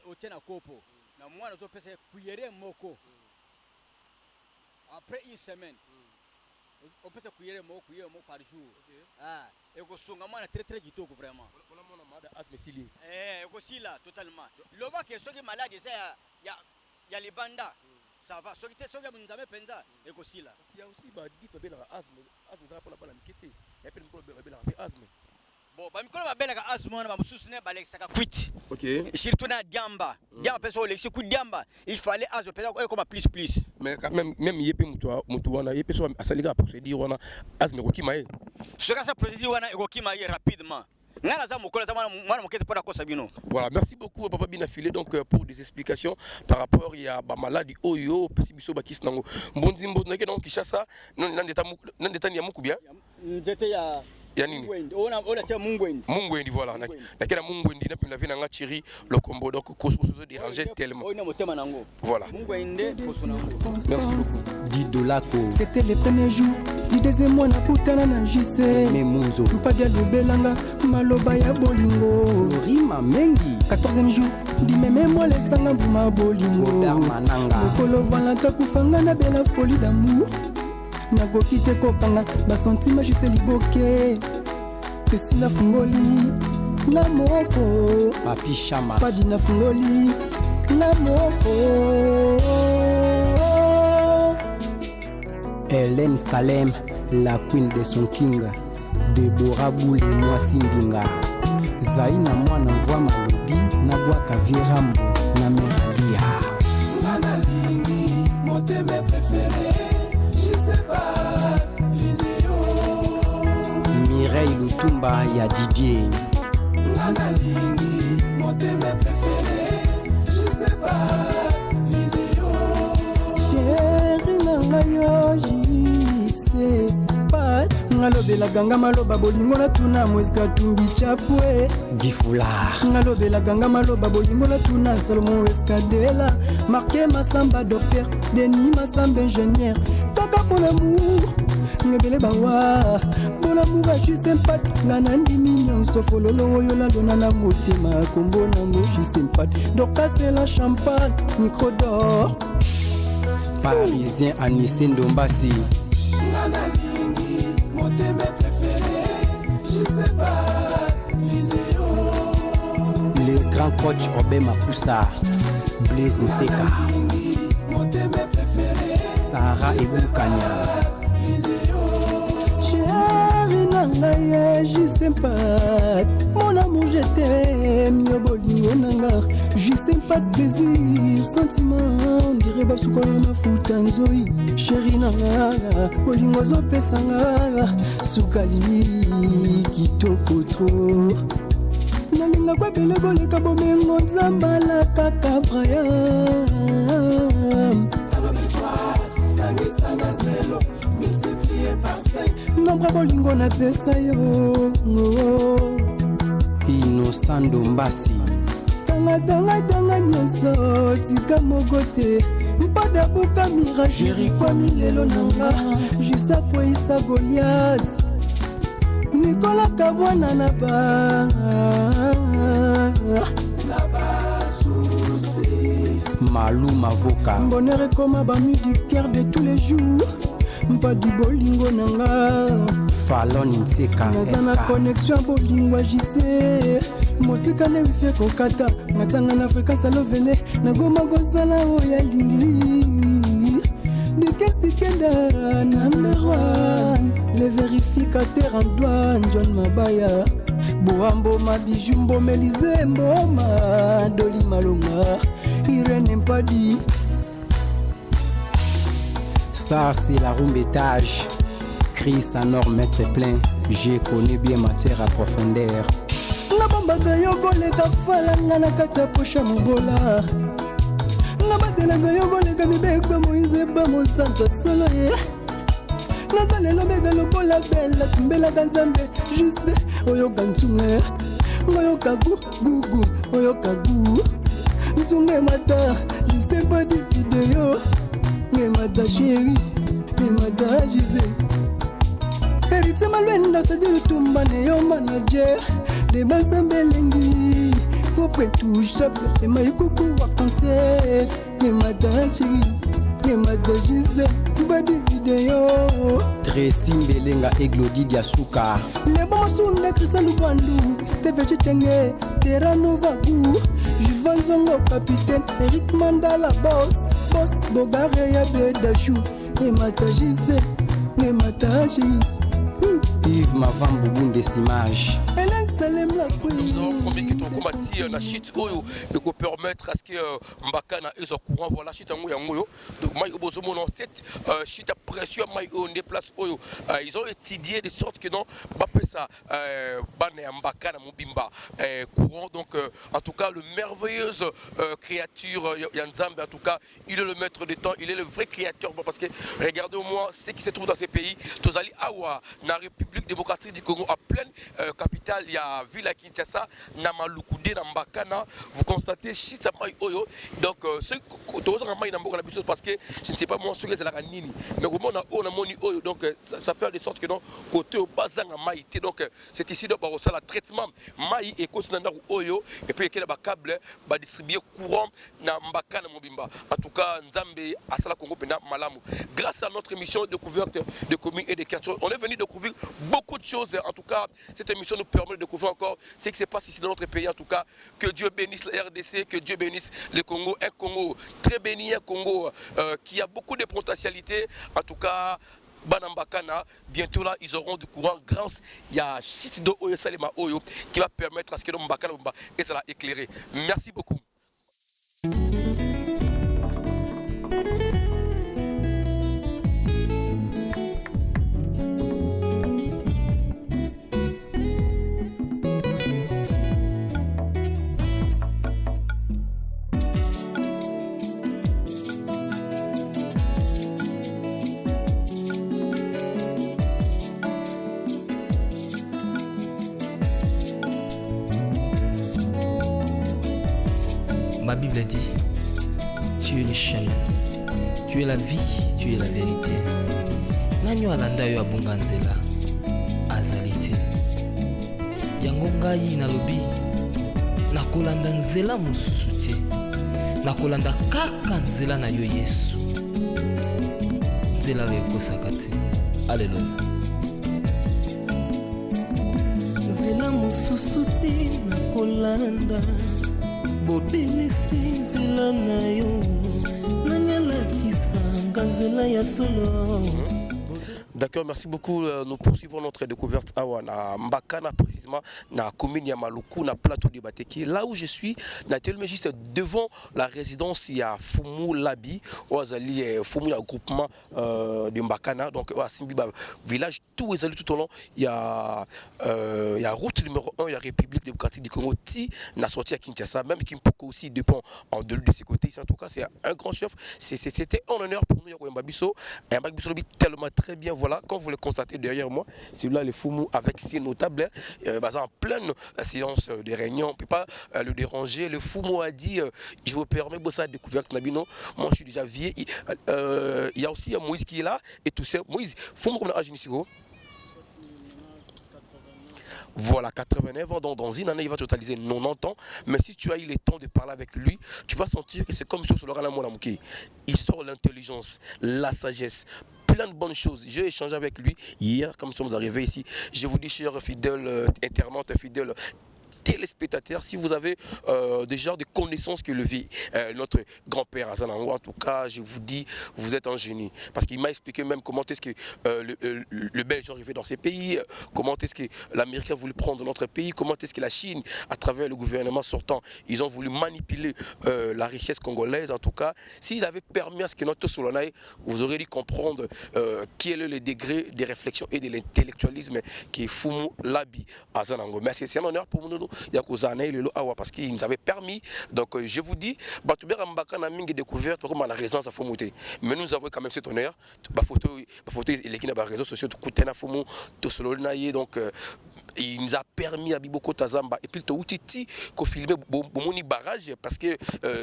otia na kopo na mwana zo pesa kuyere moko après une semaine on peut se cuire mo par jour. Ah, et go sunga mwana très kitoko vraiment. On a mona malade asthme sili. Go sila totalement. Loba ke soki malade ça ya les banda. Ça va. Soki te soki munzame penza et go sila. Parce qu'il y a aussi ba dit to bela asthme ça pour la bala mikete. Ya pe mko bela asthme. Bon, ba mikolo ba bela ka asthme na ba mususu ne balexaka ka quit. OK. Surtout na diamba. Diamba peso lexi ku diamba, il fallait asthme pesa comme plus. Mais quand même yepe mutu wana yepe so asalika procédure wana asthme kokima ye. Ce que ça procédure wana kokima ye rapidement. Voilà, merci beaucoup Papa Binafilé donc pour des explications par rapport à la maladie Oyo, Pesibiso Bakis Nango. Mbonzi Mbonzi donc Kishasa, non ndeta ni Mukubia. Ndeta ya Yanini. On a tia Mungwendi voilà. Na kena Mungwendi na pina vina ngachiri le combo donc cause déranger tellement. Voilà. Merci beaucoup. Didolako. C'était les premiers jours. Du deuxième mois na kutana na JC. Memunzo. Mpadia lobelanga maloba ya bolingo. Rima mengi. 14e jour. Di meme moi les sanga buma bolingo. Darmananga. Mokolo valanta kufanga na bela folie d'amour. Nagoki te kokanga basentima juse liboke tesi na fungoli na moko papi chama padi na fungoli na moko Hélène Salem la queen de son king Deborah Boule moi Simbinga Zaina mwana mvua malobi na bwaka virambo na meralia. Nana lingi, mon thème préféré, je sais pas, vidéo. Mireille Lutumba ya DJ. Nana lingi, mon thème préféré, je sais pas, vidéo. Chéri nanga yo jise pas. Ngalobela ganga maloba bolingo na tuna mweska tungi chapwe gifula. Ngalobela ganga maloba bolingo na tuna Salomon Escadela. Marqué Massamba docteur Denis Massamba ingénieur. Kaka pour l'amour ngebele bawa pour l'amour a juste sympathie. Nganandi mignon sofololo yola dona na motema kombo na mo juste sympathie. Donc c'est la champagne micro d'or. Parisien Anissé Ndombasi. Nana lingi, mon thème préféré, je sais pas, vidéo. Le grand coach Obé Mapoussa, Blaise Nseka. Nana lingi, mon thème préféré, Sarah Ebukanya. vidéo. Chéri nanga je sais pas. Mon amour je t'aime yo bolingo nanga. Je sais pas plaisir, sentiment. On dirait basukola na futa nzoi. Chéri nanga bolingo zo pesanga. Sukali kitoko trop. Nalinga kwa bele goleka bomengo nzambala kaka Brian. Nombra bolingo na pesa yo Innocent Ndombasi. Tanga nyonso tika mogote mpada buka mira jeri kwa milelo nanga jisa kwa isa Goliath Nicolas Kabwana na ba souci Malou Mavoka. Bonheur comme abamu du cœur de tous les jours. Mpa di bolingo nanga Fallon Nseka naza na connexion bolingo agise mosika na wifi kokata natanga na fréquence alo vene na goma gozala oya lingi de kestikenda number 1 le vérificateur en douane John Mabaya Boambo Mabiju Mbomelize Mboma Doli Malonga Irene Mpadi. Ça c'est la rumbetage. Chris Anor maître plein. J'ai connu bien matière à profondeur. Nabamba yogo leka falanga na kata pocha mobola. Nabadelanga yogo leka mibeko moize ba mo santo solo ye. Nazalelo mega lokola bella tumbela kanzambe juste oyo kantunge. Oyo kagu gugu oyo kagu. Ntunge mata je sais pas de vidéo. Ngemada chérie, ngemada Gisèle. Héritier Malwenda c'est de Lutumba Néo manager. Des Bassambelengi, faut prétoucher. Et Maïkoukou vacances. Ngemada chérie, ngemada Gisèle. Pas de vidéo. Tracy Mbelenga et Glody Diasuka. Les bons sous le Christian Lubandou. Steve Chitenge, Terra Nova Bou. Juvan Zongo capitaine, Eric Mandala boss. Boss Bogare ya Bedachou. Ngemada Gisèle, ngemada chérie. Yves Mavambo Bundesimage. Nous avons promis que ton combat la chute de permettre à ce que Mbakana est au courant. Voilà, chute en Moyo. Donc, Maï Obozomo, cette chute à pression, Maï on déplace Oyo. Ils ont étudié de sorte que non, Bapesa, Bane Mbakana, Mubimba, courant. Donc, en tout cas, le merveilleuse créature Yanzambe, en tout cas, il est le maître du temps, il est le vrai créateur. Parce que, regardez au moins ce qui se trouve dans ces pays. Tozali Awa, la République démocratique du Congo, à pleine capitale, il y a ville à Kinshasa, Namalukude, Nambakana, vous constatez Chita Maï Oyo. Donc, ce que parce que je ne sais pas moi ce que c'est la Nini, mais au moment où on a moni Oyo, donc ça fait de sorte que non, côté au Bazang à Maïté, donc c'est ici de Barossa, le traitement Maï et continent Oyo, et puis il y a des câbles distribués courant Nambakana Mobimba. En tout cas, Nzambe, Asala Congo, Malamu. Grâce à notre émission découverte de communes et de quartiers, on est venu découvrir beaucoup de choses. En tout cas, cette émission nous permet de découvrir encore ce qui se passe ici dans notre pays. En tout cas, que Dieu bénisse la RDC, que Dieu bénisse le Congo. Un Congo très béni, un Congo qui a beaucoup de potentialités. En tout cas, Banambakana, bientôt là, ils auront du courant grâce il y a Chitido Oyo Salema Oyo qui va permettre à ce que le Mbakana et ça l'a éclairé. Merci beaucoup. Ma Bible dit, tu es le chemin, tu es la vie, tu es la vérité. Nanyo alanda yo abunga nzela, azalite. Yango ngai nalobi, nakolanda nzela mosusu te. Nakolanda kaka nzela na yo Yesu. Nzela oyo ekosaka te. Alléluia. Nzela mosusu te nakolanda. Bobelisi nzela na yo nanyalakisanga nzela ya solo. D'accord, merci beaucoup. Nous poursuivons notre découverte à Mbakana, précisément, dans la commune Yamaluku, dans le plateau de Bateki. Là où je suis, naturellement, juste devant la résidence, il y a Fumu Labi, Fumu, le groupement de Mbakana, donc à Simbiba, village, tout au long. Il y a route numéro 1, il y a République démocratique du Congo, Ti, n'a sorti à Kinshasa, même Kimpoko aussi dépend en de ses côtés. En tout cas, c'est un grand chef. C'était un honneur pour nous, Mbabiso. Mbabiso tellement très bien. Voilà, comme vous le constatez derrière moi, celui-là, le Fumu avec ses notables, en pleine séance de réunion, on ne peut pas le déranger. Le Fumu a dit, je vous permets de ça découverte Nabino. Moi, je suis déjà vieux. Il y a aussi Moïse qui est là et tout ça. Moïse, Fumu, comme on a voilà, 89 ans, donc dans une année, il va totaliser 90 ans. Mais si tu as eu le temps de parler avec lui, tu vas sentir que c'est comme sur le Ralamoulamouké. Il sort l'intelligence, la sagesse, plein de bonnes choses. J'ai échangé avec lui hier, comme nous sommes arrivés ici. Je vous dis, chers fidèles internautes, fidèles téléspectateurs, si vous avez déjà des connaissances que le vit notre grand-père Azanango, en tout cas, je vous dis, vous êtes un génie. Parce qu'il m'a expliqué même comment est-ce que le Belge est arrivé dans ces pays, comment est-ce que l'Amérique a voulu prendre notre pays, comment est-ce que la Chine, à travers le gouvernement sortant, ils ont voulu manipuler la richesse congolaise. En tout cas, s'il avait permis à ce que notre Solanaï, vous aurez dû comprendre quel est le degré de réflexion et de l'intellectualisme qui est Fumu Labi Azanango. Mais c'est un honneur pour nous. Parce qu'il nous avait permis, donc je vous dis, Mbakana mingi découverte comme la résidence à Fumuté. Mais nous avons quand même cet honneur. Photo il est dans les réseaux sociaux, donc il nous a permis à Biboko Tazamba et puis le Outiti qu'on filmait Bomoni barrage parce que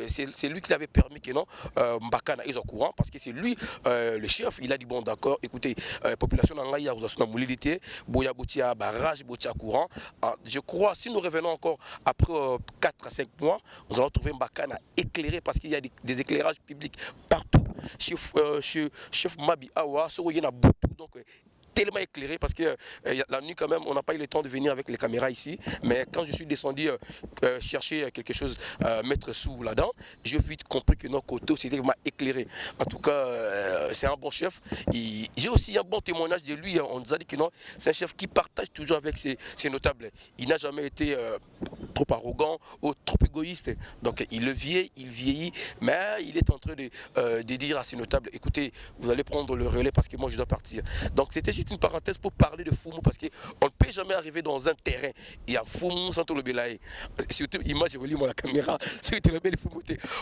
c'est lui qui avait permis que non Mbakana ils sont au courant parce que c'est lui le chef. Il a dit bon d'accord, écoutez, population n'angaï a reçu une mobilité, boya botia barrage, botia courant. Je crois si nous revenons encore après 4 à 5 mois, nous allons trouver Mbakana éclairé parce qu'il y a des éclairages publics partout. Chef Mabi Awa, il y en a beaucoup donc tellement éclairé parce que la nuit quand même on n'a pas eu le temps de venir avec les caméras ici, mais quand je suis descendu chercher quelque chose mettre sous là-dedans, j'ai vite compris que notre côté c'était vraiment éclairé. En tout cas c'est un bon chef. J'ai aussi un bon témoignage de lui. On nous a dit que non, c'est un chef qui partage toujours avec ses notables. Il n'a jamais été trop arrogant ou trop égoïste, donc il vieillit, mais il est en train de dire à ses notables, écoutez, vous allez prendre le relais parce que moi je dois partir. Donc c'était juste une parenthèse pour parler de Fumu parce qu'on ne peut jamais arriver dans un terrain. Il y a Fumu sans tout le bélaï. Surtout, image, je vais lire la caméra.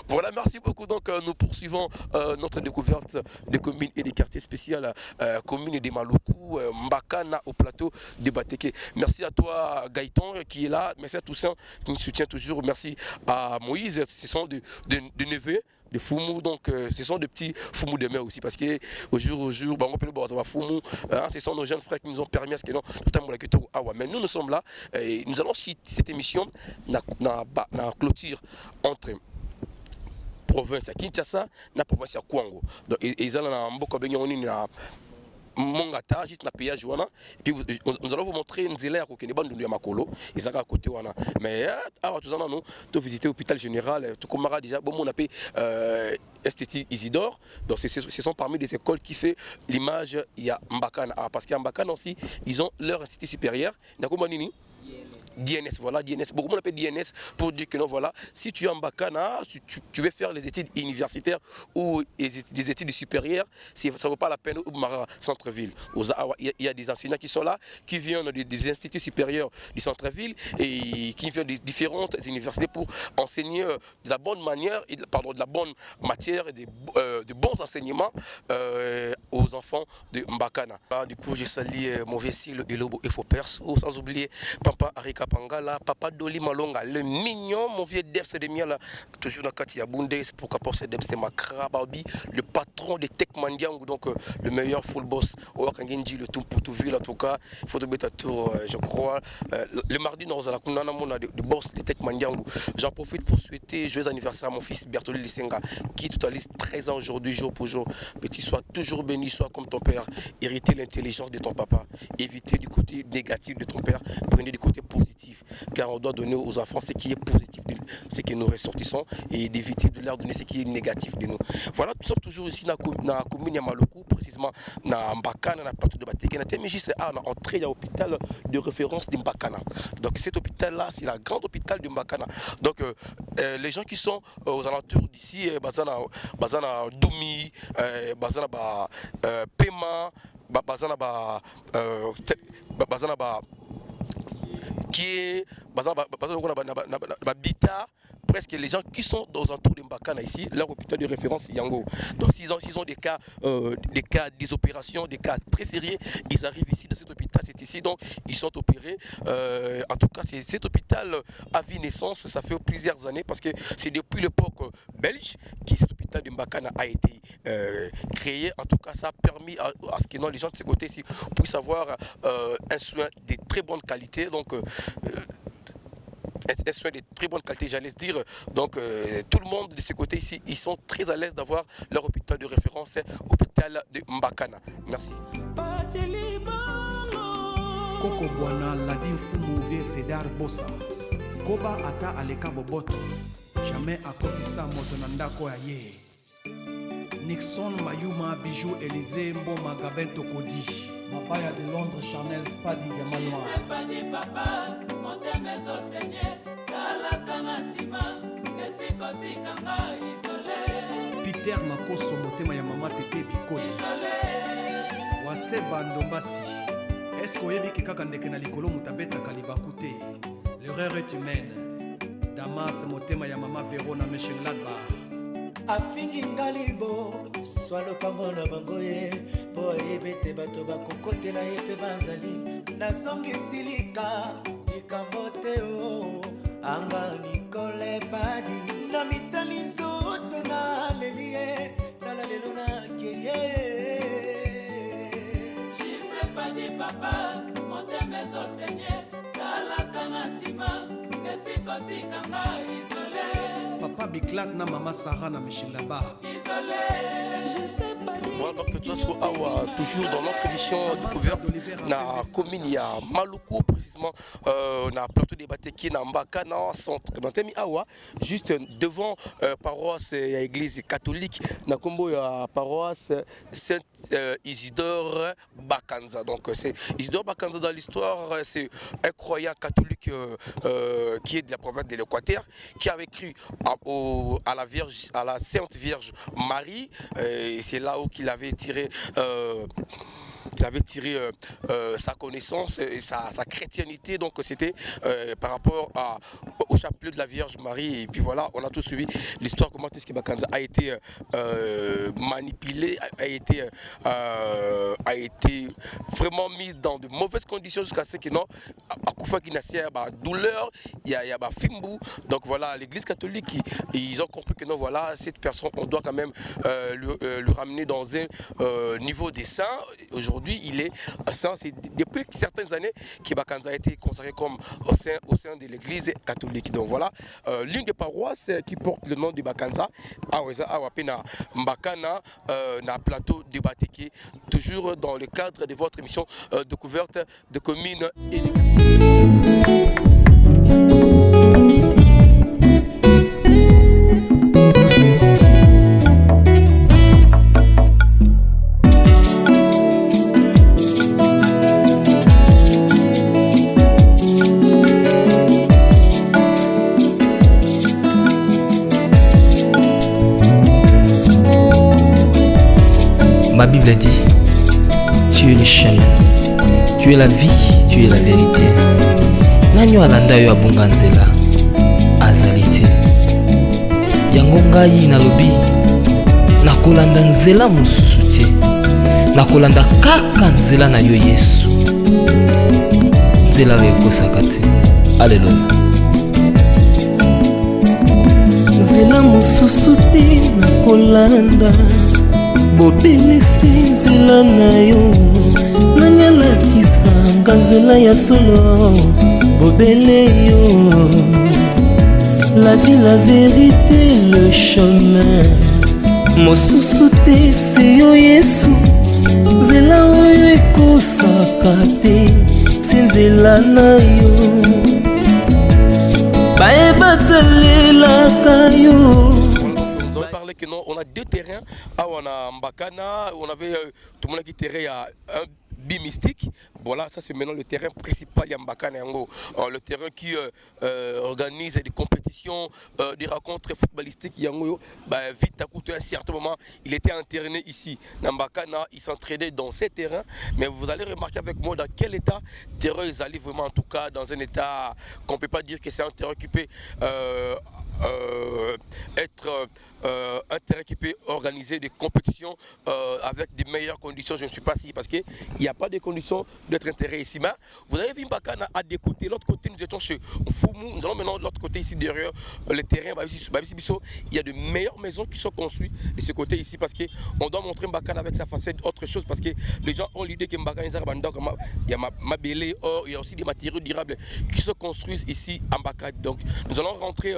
Voilà, merci beaucoup. Donc, nous poursuivons notre découverte des communes et des quartiers spéciaux, communes de Maluku, Mbakana au plateau de Bateke. Merci à toi, Gaëtan, qui est là. Merci à Toussaint qui nous soutient toujours. Merci à Moïse. Ce sont des neveux de Fumu, donc ce sont des petits Fumu de mer aussi parce que au jour, on peut le voir, Fumu, ce sont nos jeunes frères qui nous ont permis à ce que non, mais nous sommes là et nous allons cette émission na clôture entre province à Kinshasa na province à Kwango. Donc ils allent na Mboko Benyoni na Mongata, juste na péage wana. Et puis nous allons vous montrer une zélère qui est bonne de Makolo. Ils sont à côté wana. Mais avant tout ça, nous avons visité l'hôpital général. Tout comme déjà, bon, on appelle Institut Isidore. Donc ce sont parmi les écoles qui fait l'image. Il y a Mbakana. Parce qu'à Mbakana aussi, ils ont leur institut supérieur. DNS, voilà, DNS. Beaucoup de monde appelle DNS pour dire que non, voilà, si tu es en Mbakana, tu veux faire les études universitaires ou des études supérieures, ça ne vaut pas la peine au centre-ville. Il y a des enseignants qui sont là, qui viennent des instituts supérieurs du centre-ville et qui viennent de différentes universités pour enseigner de la bonne manière, de la bonne matière et de bons enseignements aux enfants de Mbakana. Du coup, j'ai sali Mauvais Style et Lobo Efopers, sans oublier Papa Arika Pangala, Papa Doli Malonga, le mignon, mon vieux Def Sedemia là, toujours dans Katia Bunde, c'est pour qu'apporter Def Makra Babi, le patron de Tech Mandiang, donc le meilleur full boss, au Wakangenji, le tout pour tout ville en tout cas, il faut de mettre à tour, je crois, le mardi nous allons a de boss de Tech Mandiang. J'en profite pour souhaiter joyeux anniversaire à mon fils Bertoli Lissenga, qui totalise 13 ans aujourd'hui, jour pour jour. Petit, sois toujours béni, sois comme ton père, hériter l'intelligence de ton papa, éviter du côté négatif de ton père, prenez du côté positif. Car on doit donner aux enfants ce qui est positif, ce que nous ressortissons, et d'éviter de leur donner ce qui est négatif de nous. Voilà, nous sommes toujours ici dans la commune de Maloko, précisément dans Mbakana, dans la plateau de Batégué. Mais juste à l'entrée, il y a l'hôpital de référence de Mbakana. Donc cet hôpital-là, c'est la grande hôpital de Mbakana. Donc les gens qui sont aux alentours d'ici, Bazana Doumi, Bazana Pema, Bazana qui est Bita, presque les gens qui sont aux alentours de Mbakana ici, leur hôpital de référence Yango. Donc s'ils ont des cas, des opérations, des cas très sérieux, ils arrivent ici dans cet hôpital, c'est ici, donc ils sont opérés. En tout cas, cet hôpital a vu naissance, ça fait plusieurs années, parce que c'est depuis l'époque belge que cet hôpital de Mbakana a été créé. En tout cas, ça a permis à ce que les gens de ce côté-ci puissent avoir un soin de très bonne qualité. Donc, un soin de très bonne qualité, j'allais dire. Donc, tout le monde de ce côté ici, ils sont très à l'aise d'avoir leur hôpital de référence, hôpital de Mbakana. Merci. Koko Bwana Ladim Fumu vie Cédar Bossa. Koba ata aleka boboto. Jamais akotisa moto na ndako ya ye. Nixon Mayuma Bijou Élysée Mboma Gabel Tokodi. Mabaya de Londres Chanel Padi Diamanoir. Je sais pas des papas, mon thème au Seigneur. Kalaka na sima, kesi kotika nga isolé. Peter Makoso motema ya mama Tete Bikoli. Isolé. Waseba Ndombasi. Est-ce que oyebi ke kaka ndeke na likolo mutabeta kalibaku te? L'erreur est humaine. Damas motema ya mama Verona Meshengladba. afingi ngalibo swa lopango na bango ye mpo ayebe te bato bakokotela ye mpe bazali nazongisi likambo te o anga Nikole Badi na mitali nzoto na leli ye tala lelo nakeye. Je sais pas des papas, mon thème au Seigneur. Kalaka na sima, kesi kotika nga isolé. Papa Biklak na mama Sarah na Meshingaba. Voilà, donc tu as toujours dans notre édition découverte na commune ya Maloko, précisément na plateau de Batégué na Mbakana centre dans Temi Awa, juste devant paroisse et église catholique na kombo ya paroisse Saint Isidore Bakanza. Donc c'est Isidore Bakanza dans l'histoire, c'est un croyant catholique qui est de la province de l'Équateur, qui avait cru à la Vierge, à la Sainte Vierge Marie, et c'est là où il avait tiré sa connaissance et sa chrétiennité. Donc c'était par rapport au chapelet de la Vierge Marie. Et puis voilà, on a tout suivi l'histoire, comment est-ce que Bakanza a été manipulé, a été vraiment mise dans de mauvaises conditions jusqu'à ce que non, à Koufa Kinassia, douleur, il y a Fimbu. Donc voilà, l'église catholique, ils ont compris que non, voilà, cette personne, on doit quand même le ramener dans un niveau des saints. Aujourd'hui, aujourd'hui, il est saint. C'est depuis certaines années que Bakanza a été consacré comme au sein de l'église catholique. Donc voilà, l'une des paroisses qui porte le nom de Bakanza, Awapena Mbakana, na plateau de Bateke, toujours dans le cadre de votre émission Découverte de communes et de Ma Bible dit, tu es le chemin, tu es la vie, tu es la vérité. Nanyo alanda yo abunga nzela azali te. Yango ngai nalobi nakolanda nzela mosusu te. Nakolanda kaka nzela na yo Yesu. Nzela oyo ekosaka te. Alleluya. Nzela mosusu te nakolanda. Bobelisi nzela na yo nani alakisanga nzela ya solo bobele yo la vie la vérité le chemin mosusu te se yo Yesu nzela oyo ekosaka te se nzela na yo bayebatalelaka yo. Que non, on a deux terrains. On a Mbakana, on avait tout le monde qui terrain à un bimystique. Voilà, ça c'est maintenant le terrain principal de Mbakana. Le terrain qui organise des compétitions, des rencontres footballistiques. Vite à coûté à un certain moment, il était interné ici. Mbakana, il s'entraînait dans ces terrains. Mais vous allez remarquer avec moi dans quel état terrain ils allaient vraiment, en tout cas dans un état qu'on ne peut pas dire que c'est un terrain qui peut être un terrain qui peut organiser des compétitions avec des meilleures conditions. Je ne suis pas si parce qu'il n'y a pas de conditions d'être intérêt ici. Mais vous avez vu Mbakana à des côtés. L'autre côté, nous étions chez Foumou. Nous allons maintenant de l'autre côté ici derrière le terrain. Il y a de meilleures maisons qui sont construites de ce côté ici parce qu'on doit montrer Mbakana avec sa facette autre chose parce que les gens ont l'idée que Mbakana il y a Mabélé, or il y a aussi des matériaux durables qui se construisent ici à Mbakana. Donc nous allons rentrer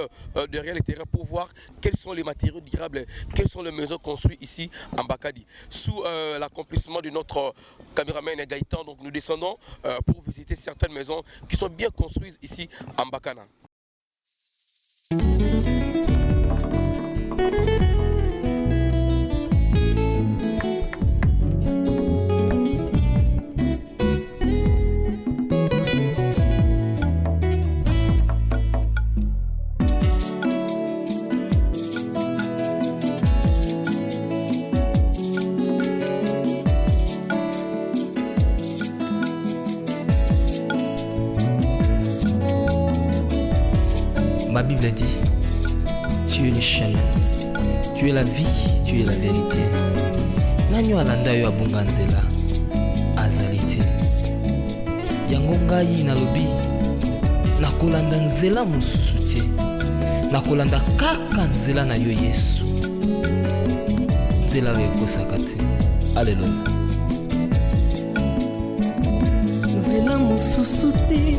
derrière les terrains pour voir quels sont les matériaux durables, quelles sont les maisons construites ici en Bakadi. Sous l'accomplissement de notre caméraman Gaëtan, donc nous descendons pour visiter certaines maisons qui sont bien construites ici en Bakana. Ma Bible dit, tu es le chemin, tu es la vie, tu es la vérité. Nanyo alanda yo abunga nzela azali te. Yango ngai nalobi nakolanda nzela mosusu te. Nakolanda kaka nzela na yo Yesu. Nzela oyo ekosaka te. Alleluya. Nzela mosusu te